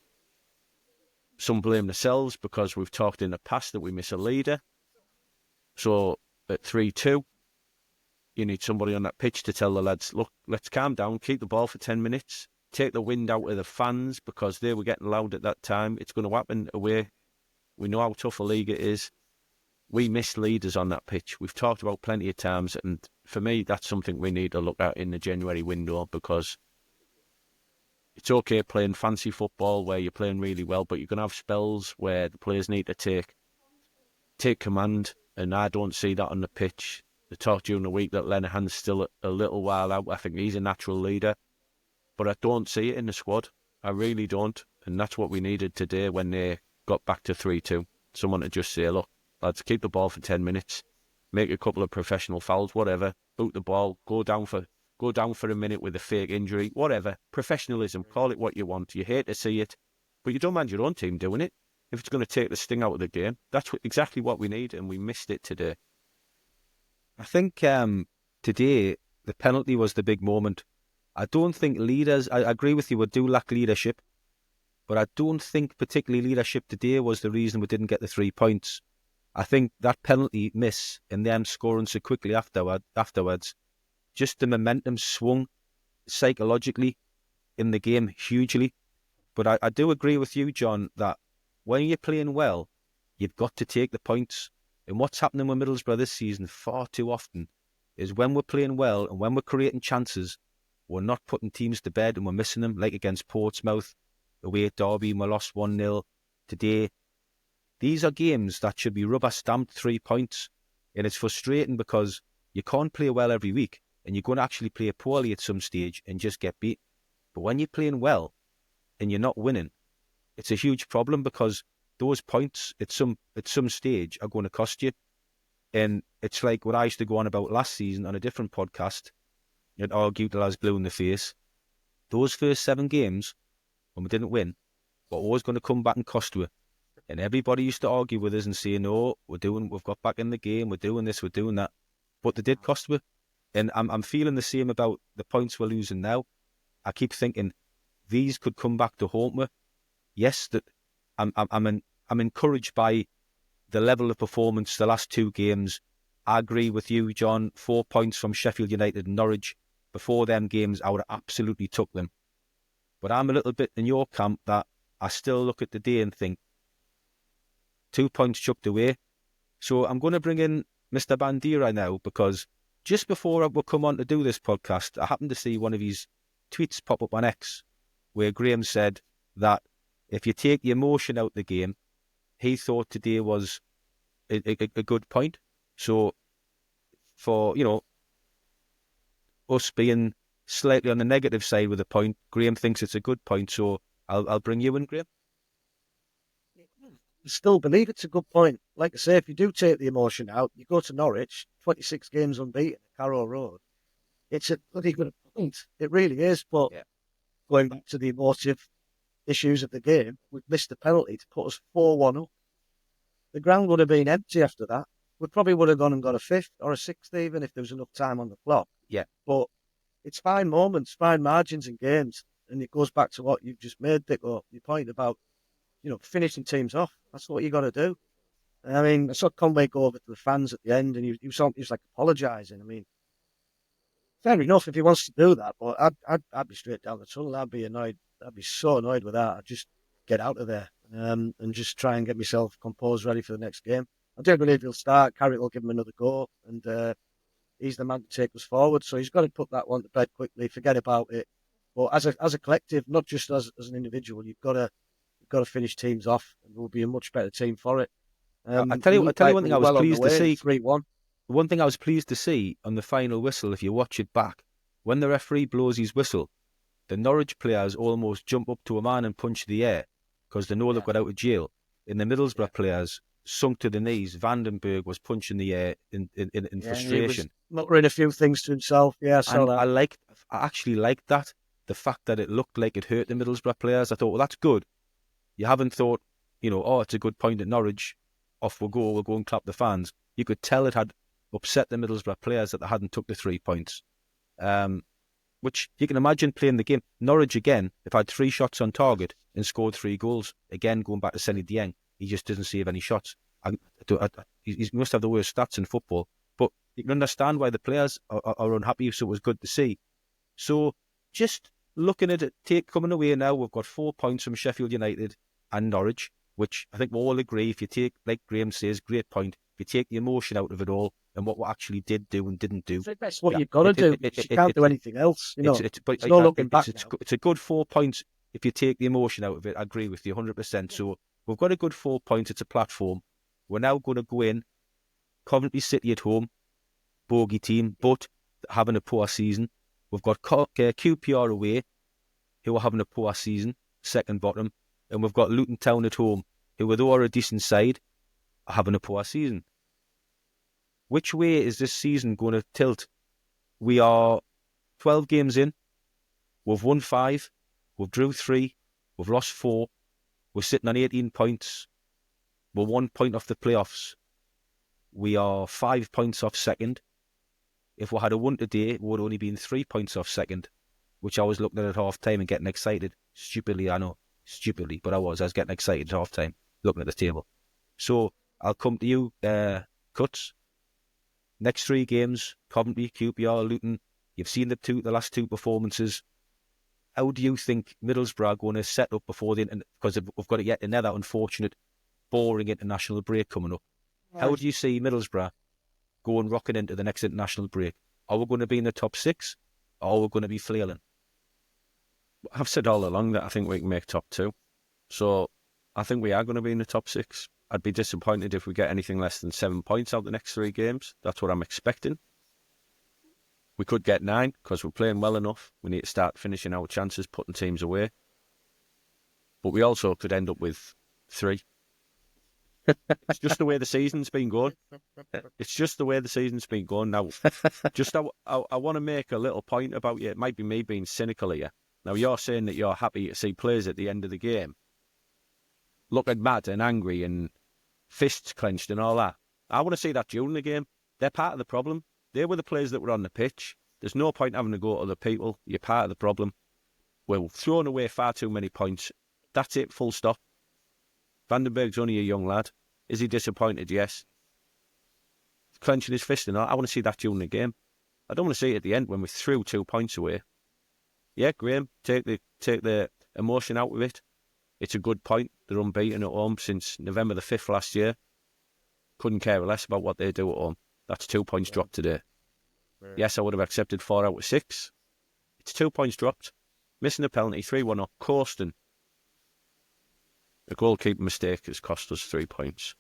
some blame themselves, because we've talked in the past that we miss a leader. So at 3-2, you need somebody on that pitch to tell the lads, look, let's calm down, keep the ball for 10 minutes, take the wind out of the fans, because they were getting loud at that time. It's going to happen away. We know how tough a league it is. We miss leaders on that pitch. We've talked about plenty of times, and for me, that's something we need to look at in the January window, because it's okay playing fancy football where you're playing really well, but you're going to have spells where the players need to take command, and I don't see that on the pitch. They talked during the week that Lenihan's still a little while out. I think he's a natural leader, but I don't see it in the squad. I really don't, and that's what we needed today when they got back to 3-2. Someone to just say, look, lads, keep the ball for 10 minutes, make a couple of professional fouls, whatever, boot the ball, go down for a minute with a fake injury, whatever. Professionalism, call it what you want. You hate to see it, but you don't mind your own team doing it. If it's going to take the sting out of the game, that's exactly what we need, and we missed it today. I think today the penalty was the big moment. I don't think leaders, I agree with you, we do lack leadership, but I don't think particularly leadership today was the reason we didn't get the 3 points. I think that penalty miss and them scoring so quickly afterwards, just the momentum swung psychologically in the game hugely. But I do agree with you, John, that when you're playing well, you've got to take the points. And what's happening with Middlesbrough this season far too often is when we're playing well and when we're creating chances, we're not putting teams to bed and we're missing them, like against Portsmouth, away at Derby, and we lost 1-0 today. These are games that should be rubber-stamped 3 points. And it's frustrating because you can't play well every week, and you're going to actually play poorly at some stage and just get beat. But when you're playing well and you're not winning, it's a huge problem, because those points at some stage are going to cost you. And it's like what I used to go on about last season on a different podcast. You'd argue till I was blue in the face. Those first 7 games, when we didn't win, were always going to come back and cost you. And everybody used to argue with us and say, no, we've got back in the game, we're doing this, we're doing that. But they did cost you. And I'm feeling the same about the points we're losing now. I keep thinking these could come back to haunt me. Yes, that I'm encouraged by the level of performance the last 2 games. I agree with you, John. 4 points from Sheffield United and Norwich. Before them games, I would have absolutely took them. But I'm a little bit in your camp that I still look at the day and think 2 points chucked away. So I'm going to bring in Mr. Bandeira now, because just before we come on to do this podcast, I happened to see one of his tweets pop up on X where Graeme said that if you take the emotion out of the game, he thought today was a good point. So for, us being slightly on the negative side with a point. Graeme thinks it's a good point, so I'll bring you in, Graeme. I still believe it's a good point. Like I say, if you do take the emotion out, you go to Norwich, 26 games unbeaten at Carrow Road. It's a bloody good point. It really is. But going back to the emotive issues of the game, we've missed a penalty to put us 4-1 up. The ground would have been empty after that. We probably would have gone and got a 5th or a 6th even if there was enough time on the clock. Yeah. But it's fine moments, fine margins in games. And it goes back to what you've just made, Dicko, your point about, finishing teams off. That's what you got to do. I mean, I saw Conway go over to the fans at the end and he was like apologising. I mean, fair enough if he wants to do that, but I'd be straight down the tunnel. I'd be annoyed. I'd be so annoyed with that. I'd just get out of there and just try and get myself composed, ready for the next game. I do believe he'll start. Carrick will give him another go, and he's the man to take us forward. So he's got to put that one to bed quickly. Forget about it. But as a collective, not just as an individual, you've got to finish teams off, and we'll be a much better team for it. I tell you one thing I was pleased to see. 3-1. One thing I was pleased to see on the final whistle, if you watch it back, when the referee blows his whistle, the Norwich players almost jump up to a man and punch the air because they know they've got out of jail. And the Middlesbrough players sunk to the knees. Vandenberg was punching the air in frustration. He was muttering a few things to himself. Yeah, I saw that. I actually liked that. The fact that it looked like it hurt the Middlesbrough players. I thought, well, that's good. You haven't thought, it's a good point at Norwich. Off we'll go and clap the fans. You could tell it had upset the Middlesbrough players that they hadn't took the 3 points. Which you can imagine playing the game. Norwich again, have had 3 shots on target and scored 3 goals. Again, going back to Senny Dieng, he just doesn't save any shots. He must have the worst stats in football. But you can understand why the players are unhappy, so it was good to see. So just looking at it, coming away now, we've got 4 points from Sheffield United and Norwich, which I think we all agree, if you take, like Graeme says, great point, if you take the emotion out of it all and what we actually did do and didn't do. That's what you've got to do. You can't do anything else. It's no looking back. It's a good 4 points if you take the emotion out of it. I agree with you 100%. So we've got a good 4 points. It's a platform. We're now going to go in, Coventry City at home, bogey team, but having a poor season. We've got QPR away, who are having a poor season, second bottom. And we've got Luton Town at home, who, although are a decent side, are having a poor season. Which way is this season going to tilt? We are 12 games in. We've won 5. We've drew 3. We've lost 4. We're sitting on 18 points. We're 1 point off the playoffs. We are 5 points off second. If we had a won today, we would have only been 3 points off second, which I was looking at half-time and getting excited. Stupidly, I know. Stupidly, but I was getting excited at half-time, looking at the table. So I'll come to you, Cuts. Next 3 games, Coventry, QPR, Luton. You've seen the last 2 performances. How do you think Middlesbrough are going to set up before the end? Because we've got yet another unfortunate, boring international break coming up. Right. How do you see Middlesbrough going rocking into the next international break? Are we going to be in the top 6? Or are we going to be flailing? I've said all along that I think we can make top 2. So I think we are going to be in the top 6. I'd be disappointed if we get anything less than 7 points out the next 3 games. That's what I'm expecting. We could get 9 because we're playing well enough. We need to start finishing our chances, putting teams away. But we also could end up with 3. It's just the way the season's been going. It's just the way the season's been going now. Just I want to make a little point about you. It might be me being cynical here. Now, you're saying that you're happy to see players at the end of the game looking mad and angry and fists clenched and all that. I want to see that during the game. They're part of the problem. They were the players that were on the pitch. There's no point having to go to other people. You're part of the problem. We're throwing away far too many points. That's it, full stop. Vandenberg's only a young lad. Is he disappointed? Yes. Clenching his fist and all. I want to see that during the game. I don't want to see it at the end when we threw 2 points away. Yeah, Graeme, take the emotion out of it. It's a good point. They're unbeaten at home since November the 5th last year. Couldn't care less about what they do at home. That's 2 points dropped today. Yeah. Yes, I would have accepted 4 out of 6. It's 2 points dropped. Missing a penalty, 3-1 up. Corsten. A goalkeeping mistake has cost us 3 points.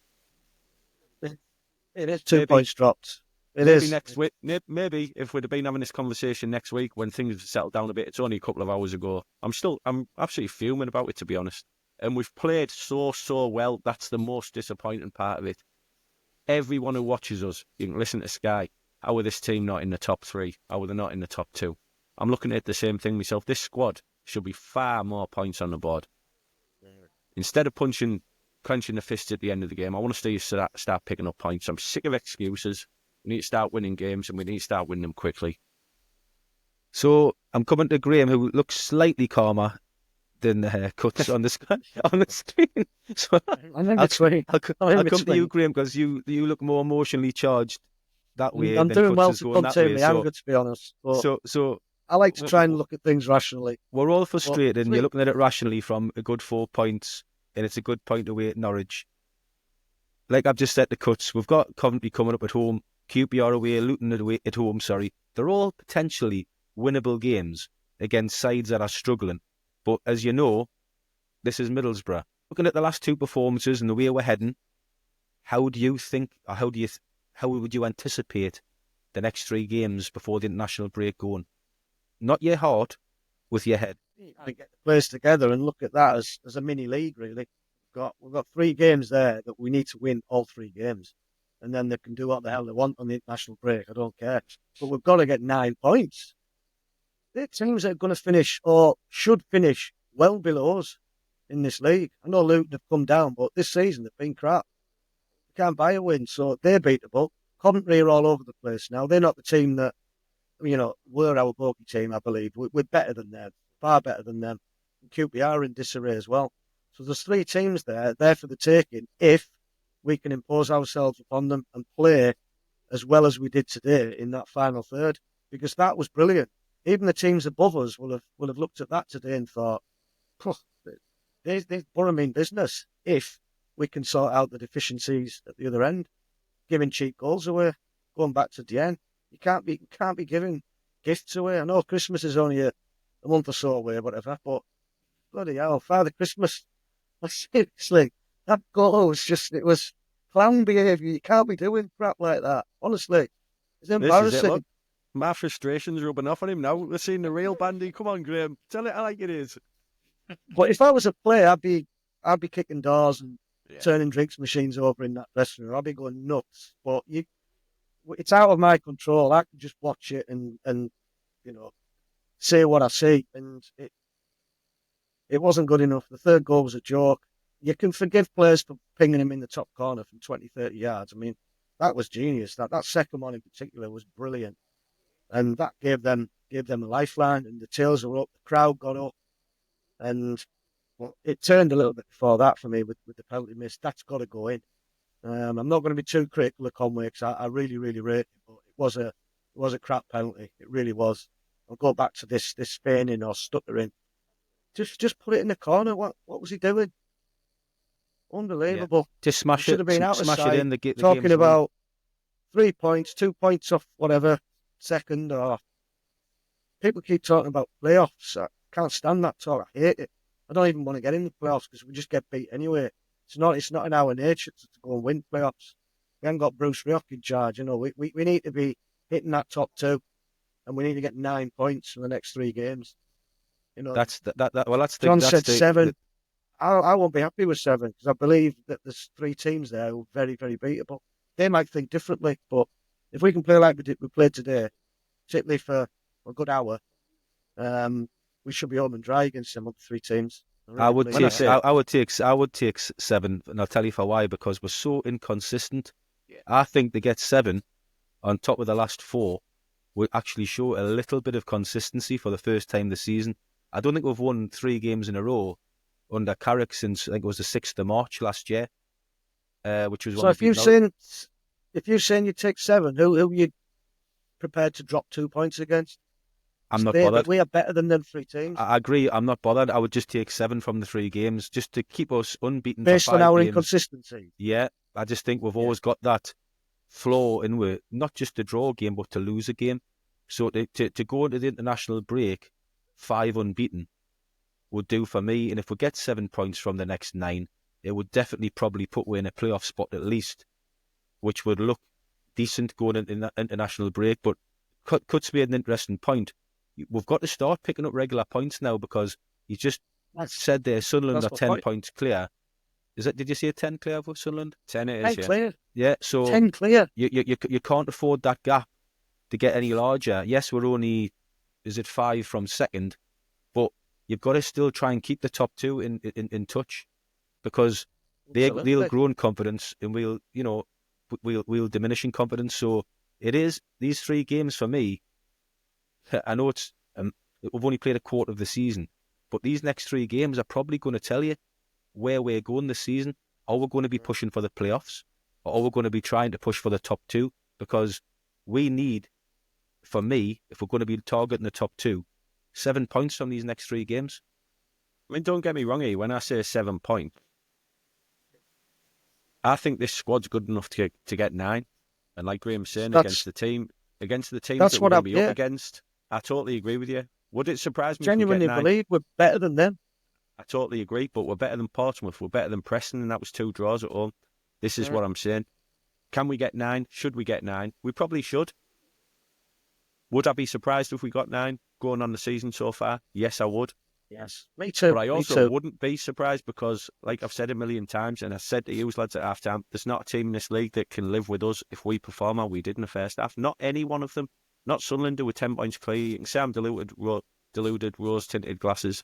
It is 2 points dropped. maybe next week. Maybe if we'd have been having this conversation next week when things have settled down a bit. It's only a couple of hours ago. I'm absolutely fuming about it, to be honest. And we've played so well. That's the most disappointing part of it. Everyone who watches us, you can listen to Sky. How are this team not in the top 3? How are they not in the top 2? I'm looking at the same thing myself. This squad should be far more points on the board. Instead of clenching the fists at the end of the game, I want to see you start picking up points. I'm sick of excuses. We need to start winning games, and we need to start winning them quickly. So I'm coming to Graeme, who looks slightly calmer than the haircuts on the screen. So I'll come to you, Graeme, because you look more emotionally charged that way. I'm doing well to contain my anger, to be honest. But so I like to try and look at things rationally. We're all frustrated, and you're looking at it rationally from a good 4 points, and it's a good point away at Norwich. Like I've just said, the cuts. We've got Coventry coming up at home, QPR away, Luton away at home. Sorry, they're all potentially winnable games against sides that are struggling. But as you know, this is Middlesbrough. Looking at the last 2 performances and the way we're heading, how would you anticipate the next 3 games before the international break going? Not your heart, with your head. I get the players together and look at that as a mini league, really. We've got 3 games there that we need to win all 3 games. And then they can do what the hell they want on the international break. I don't care. But we've got to get 9 points. The teams that are going to finish or should finish well below us in this league. I know Luton have come down, but this season they've been crap. They can't buy a win, so they're beatable. Coventry are all over the place now. They're not the team that, were our bogey team, I believe. We're better than them, far better than them. QPR are in disarray as well. So there's 3 teams there for the taking if we can impose ourselves upon them and play as well as we did today in that final third, because that was brilliant. Even the teams above us will have looked at that today and thought, Boro mean business if we can sort out the deficiencies at the other end, giving cheap goals away, going back to Dien. You can't be giving gifts away. I know Christmas is only a month or so away, whatever, but bloody hell, Father Christmas, seriously, that goal was clown behaviour. You can't be doing crap like that. Honestly, it's embarrassing. My frustration's rubbing off on him now. We're seeing the real Bandy. Come on, Graeme, tell it like it is. But if I was a player, I'd be kicking doors and turning drinks machines over in that dressing room. I'd be going nuts. But it's out of my control. I can just watch it and say what I see. And it wasn't good enough. The third goal was a joke. You can forgive players for pinging him in the top corner from 20, 30 yards. I mean, that was genius. That second one in particular was brilliant. And that gave them a lifeline, and the tails were up, the crowd got up, and it turned a little bit before that for me with the penalty miss. That's got to go in. I'm not going to be too critical of Conway because I really, really rate it, but it was a crap penalty. It really was. I'll go back to this feigning or stuttering. Just put it in the corner. What was he doing? Unbelievable. Yeah. Just smash it. Been out of sight, it in. The talking about 3 points, 2 points off whatever second, or people keep talking about playoffs. I can't stand that talk. I hate it. I don't even want to get in the playoffs because we just get beat anyway. It's not in our nature to go and win playoffs. We haven't got Bruce Rioch in charge. We need to be hitting that top 2, and we need to get 9 points in the next 3 games. John said 7. I won't be happy with 7 because I believe that there's 3 teams there who are very, very beatable. They might think differently, but if we can play like we played today, particularly for a good hour, we should be home and dry against them other 3 teams. I would take 7, and I'll tell you for why. Because we're so inconsistent. Yeah. I think to get 7 on top of the last 4 would actually show a little bit of consistency for the first time this season. I don't think we've won 3 games in a row under Carrick since I think it was the 6th of March last year, which was. So if you're saying you take 7, who are you prepared to drop 2 points against? I'm not bothered. We are better than them 3 teams. I agree. I'm not bothered. I would just take 7 from the 3 games just to keep us unbeaten. Based on our inconsistency. Yeah, I just think we've always got that flaw in we not just to draw a game but to lose a game. So to go into the international break 5 unbeaten would do for me. And if we get 7 points from the next 9, it would definitely probably put we in a playoff spot at least, which would look decent going in that international break, but cuts me an interesting point. We've got to start picking up regular points now, because you just said there Sunderland are 10 points clear. Did you say 10 clear for Sunderland? 10 it is, 10 clear. Yeah, so 10 clear. You can't afford that gap to get any larger. Yes, we're only, 5 from second, but you've got to still try and keep the top two in touch, because they'll grow in confidence, and we'll diminish in confidence. So it is these 3 games for me. I know it's we've only played a quarter of the season, but these next 3 games are probably going to tell you where we're going this season. Are we going to be pushing for the playoffs, or are we going to be trying to push for the top 2? Because we need, for me, if we're going to be targeting the top 2, 7 points from these next 3 games. I mean, don't get me wrong here. When I say 7 points, I think this squad's good enough to get 9. And like Graeme's saying, against the teams that we're going to be up against, I totally agree with you. Would it surprise me? Genuinely if we get 9? Believe we're better than them. I totally agree, but we're better than Portsmouth. We're better than Preston, and that was 2 draws at home. This is what I'm saying. Can we get 9? Should we get 9? We probably should. Would I be surprised if we got 9 going on the season so far? Yes, I would. Yes, me too. But I also wouldn't be surprised, because, like I've said a million times, and I said to you lads at half-time, there's not a team in this league that can live with us if we perform how we did in the first half. Not any one of them. Not Sunderland, who were 10 points clear. You can say I'm deluded, rose-tinted glasses.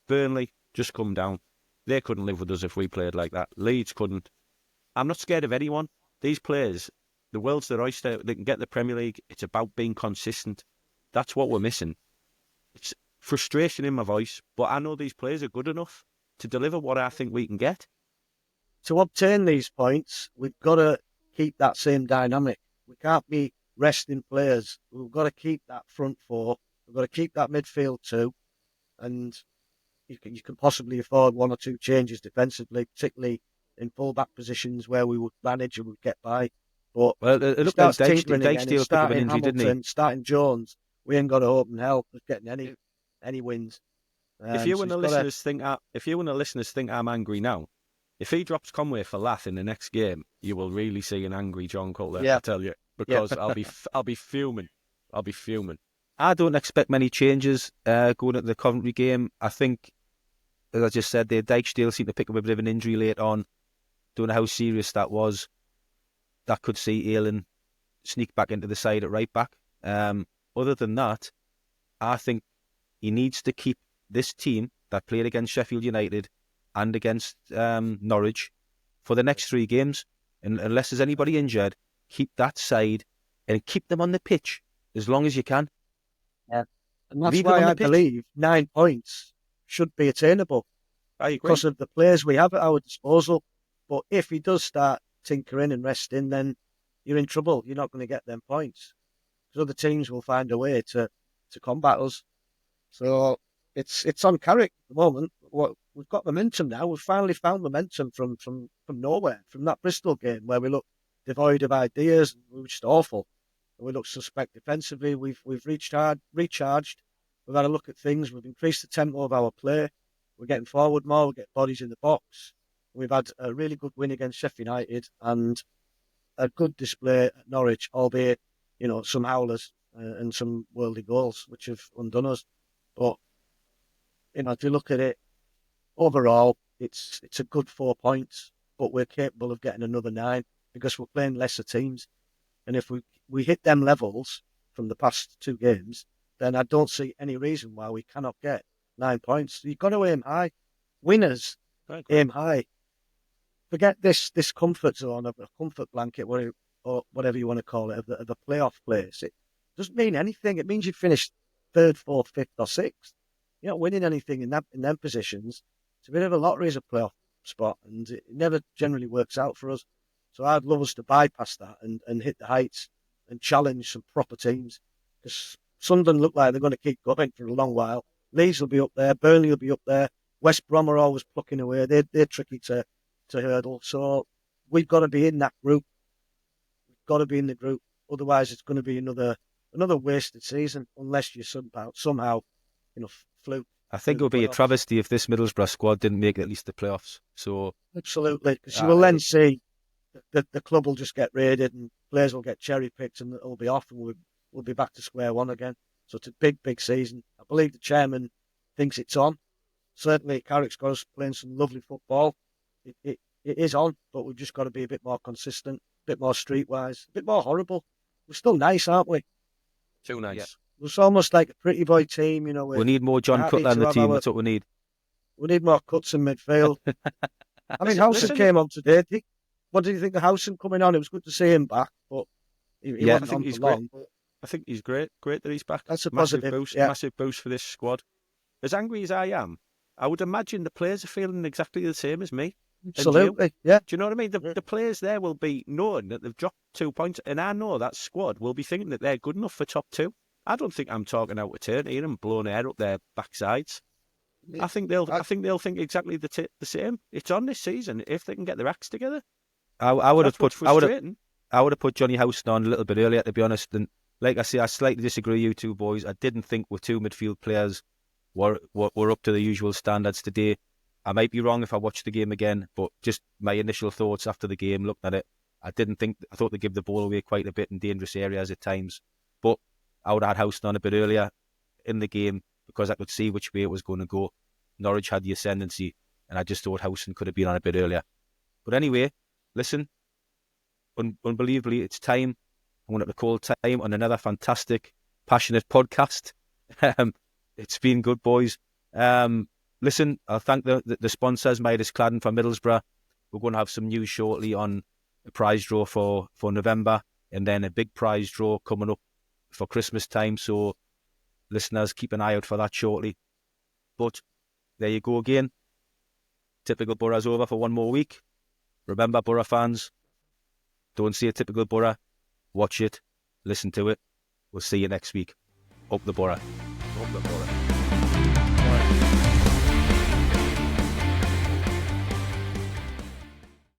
Burnley, just come down. They couldn't live with us if we played like that. Leeds couldn't. I'm not scared of anyone. These players, the world's their oyster. They can get the Premier League. It's about being consistent. That's what we're missing. It's frustration in my voice, but I know these players are good enough to deliver what I think we can get. To obtain these points, we've got to keep that same dynamic. We can't be resting players. We've got to keep that front 4. We've got to keep that midfield too. And you can possibly afford 1 or 2 changes defensively, particularly in full-back positions where we would manage and would get by. But it looked like Dijksteel picked up an injury, didn't he? Starting Jones, we ain't got a hope in hell of getting any wins. If you and the listeners think I'm angry now, if he drops Conway for Lath in the next game, you will really see an angry John Cutler. I tell you, because I'll be fuming. I'll be fuming. I don't expect many changes going into the Coventry game. I think, as I just said, Dijksteel seemed to pick up a bit of an injury late on. Don't know how serious that was. That could see Aylan sneak back into the side at right back. Other than that, I think he needs to keep this team that played against Sheffield United and against Norwich for the next 3 games. And unless there's anybody injured, keep that side and keep them on the pitch as long as you can. Yeah. And that's why I believe 9 points should be attainable. I agree. Because of the players we have at our disposal. But if he does start tinkering and resting, then you're in trouble. You're not going to get them points. Because other teams will find a way to combat us. So it's on Carrick at the moment. We've got momentum now. We've finally found momentum from nowhere, from that Bristol game where we looked devoid of ideas and we were just awful. We looked suspect defensively. We've recharged. We've had a look at things. We've increased the tempo of our play. We're getting forward more. We get bodies in the box. We've had a really good win against Sheffield United and a good display at Norwich, albeit, some howlers and some worldly goals, which have undone us. But, if you look at it, overall, it's a good 4 points, but we're capable of getting another 9 because we're playing lesser teams. And if we hit them levels from the past 2 games, then I don't see any reason why we cannot get 9 points. You've got to aim high. Winners aim high. Forget this comfort zone of a comfort blanket, or whatever you want to call it, of the playoff place. It doesn't mean anything. It means you finished 3rd, 4th, 5th, or 6th. You're not winning anything in them positions. It's a bit of a lottery as a playoff spot, and it never generally works out for us. So I'd love us to bypass that and hit the heights and challenge some proper teams. Because Sunderland look like they're going to keep going for a long while. Leeds will be up there. Burnley will be up there. West Brom are always plucking away. They're tricky to hurdle. So we've got to be in that group. We've got to be in the group. Otherwise, it's going to be another wasted season unless you somehow fluke. I think it would be a travesty if this Middlesbrough squad didn't make at least the playoffs. So absolutely, because you will then see that the club will just get raided and players will get cherry picked and it'll be off, and we'll be back to square one again. So it's a big, big season. I believe the chairman thinks it's on. Certainly, Carrick's got us playing some lovely football. It is on, but we've just got to be a bit more consistent, a bit more streetwise, a bit more horrible. We're still nice, aren't we? Too nice. Yeah. We're almost like a pretty boy team, you know. We need more John happy Cutler in to the have team. our- That's what we need. We need more cuts in midfield. I mean, Listen- Howson listen- came on today. What did you think of Howson coming on? It was good to see him back, but he Yeah, I wasn't think on he's for great. long. I think he's great. Great that he's back. That's a massive positive, boost. yeah. Massive boost for this squad. As angry as I am, I would imagine the players are feeling exactly the same as me. Absolutely, yeah. Do you know what I mean? The players there will be knowing that they've dropped 2 points, and I know that squad will be thinking that they're good enough for top two. I don't think I'm talking out of turn here and blowing air up their backsides. I think they'll think exactly the same. It's on this season if they can get their acts together. I would have That's what's put frustrating. I would have put Johnny Howson on a little bit earlier, to be honest. And like I say, I slightly disagree, you two boys. I didn't think with two midfield players were up to the usual standards today. I might be wrong if I watch the game again, but just my initial thoughts after the game, looking at it, I thought they give the ball away quite a bit in dangerous areas at times. But I would have had Howson on a bit earlier in the game because I could see which way it was going to go. Norwich had the ascendancy, and I just thought Howson could have been on a bit earlier. But anyway, listen, unbelievably, it's time. I'm going to call time on another fantastic, passionate podcast. It's been good, boys. Listen, I'll thank the sponsors, Midas Claddon for Middlesbrough. We're going to have some news shortly on a prize draw for November, and then a big prize draw coming up for Christmas time. So, listeners, keep an eye out for that shortly. But there you go again. Typical Boro's over for one more week. Remember, Boro fans, don't see a typical Boro. Watch it, listen to it. We'll see you next week. Up the Boro. Up the Boro.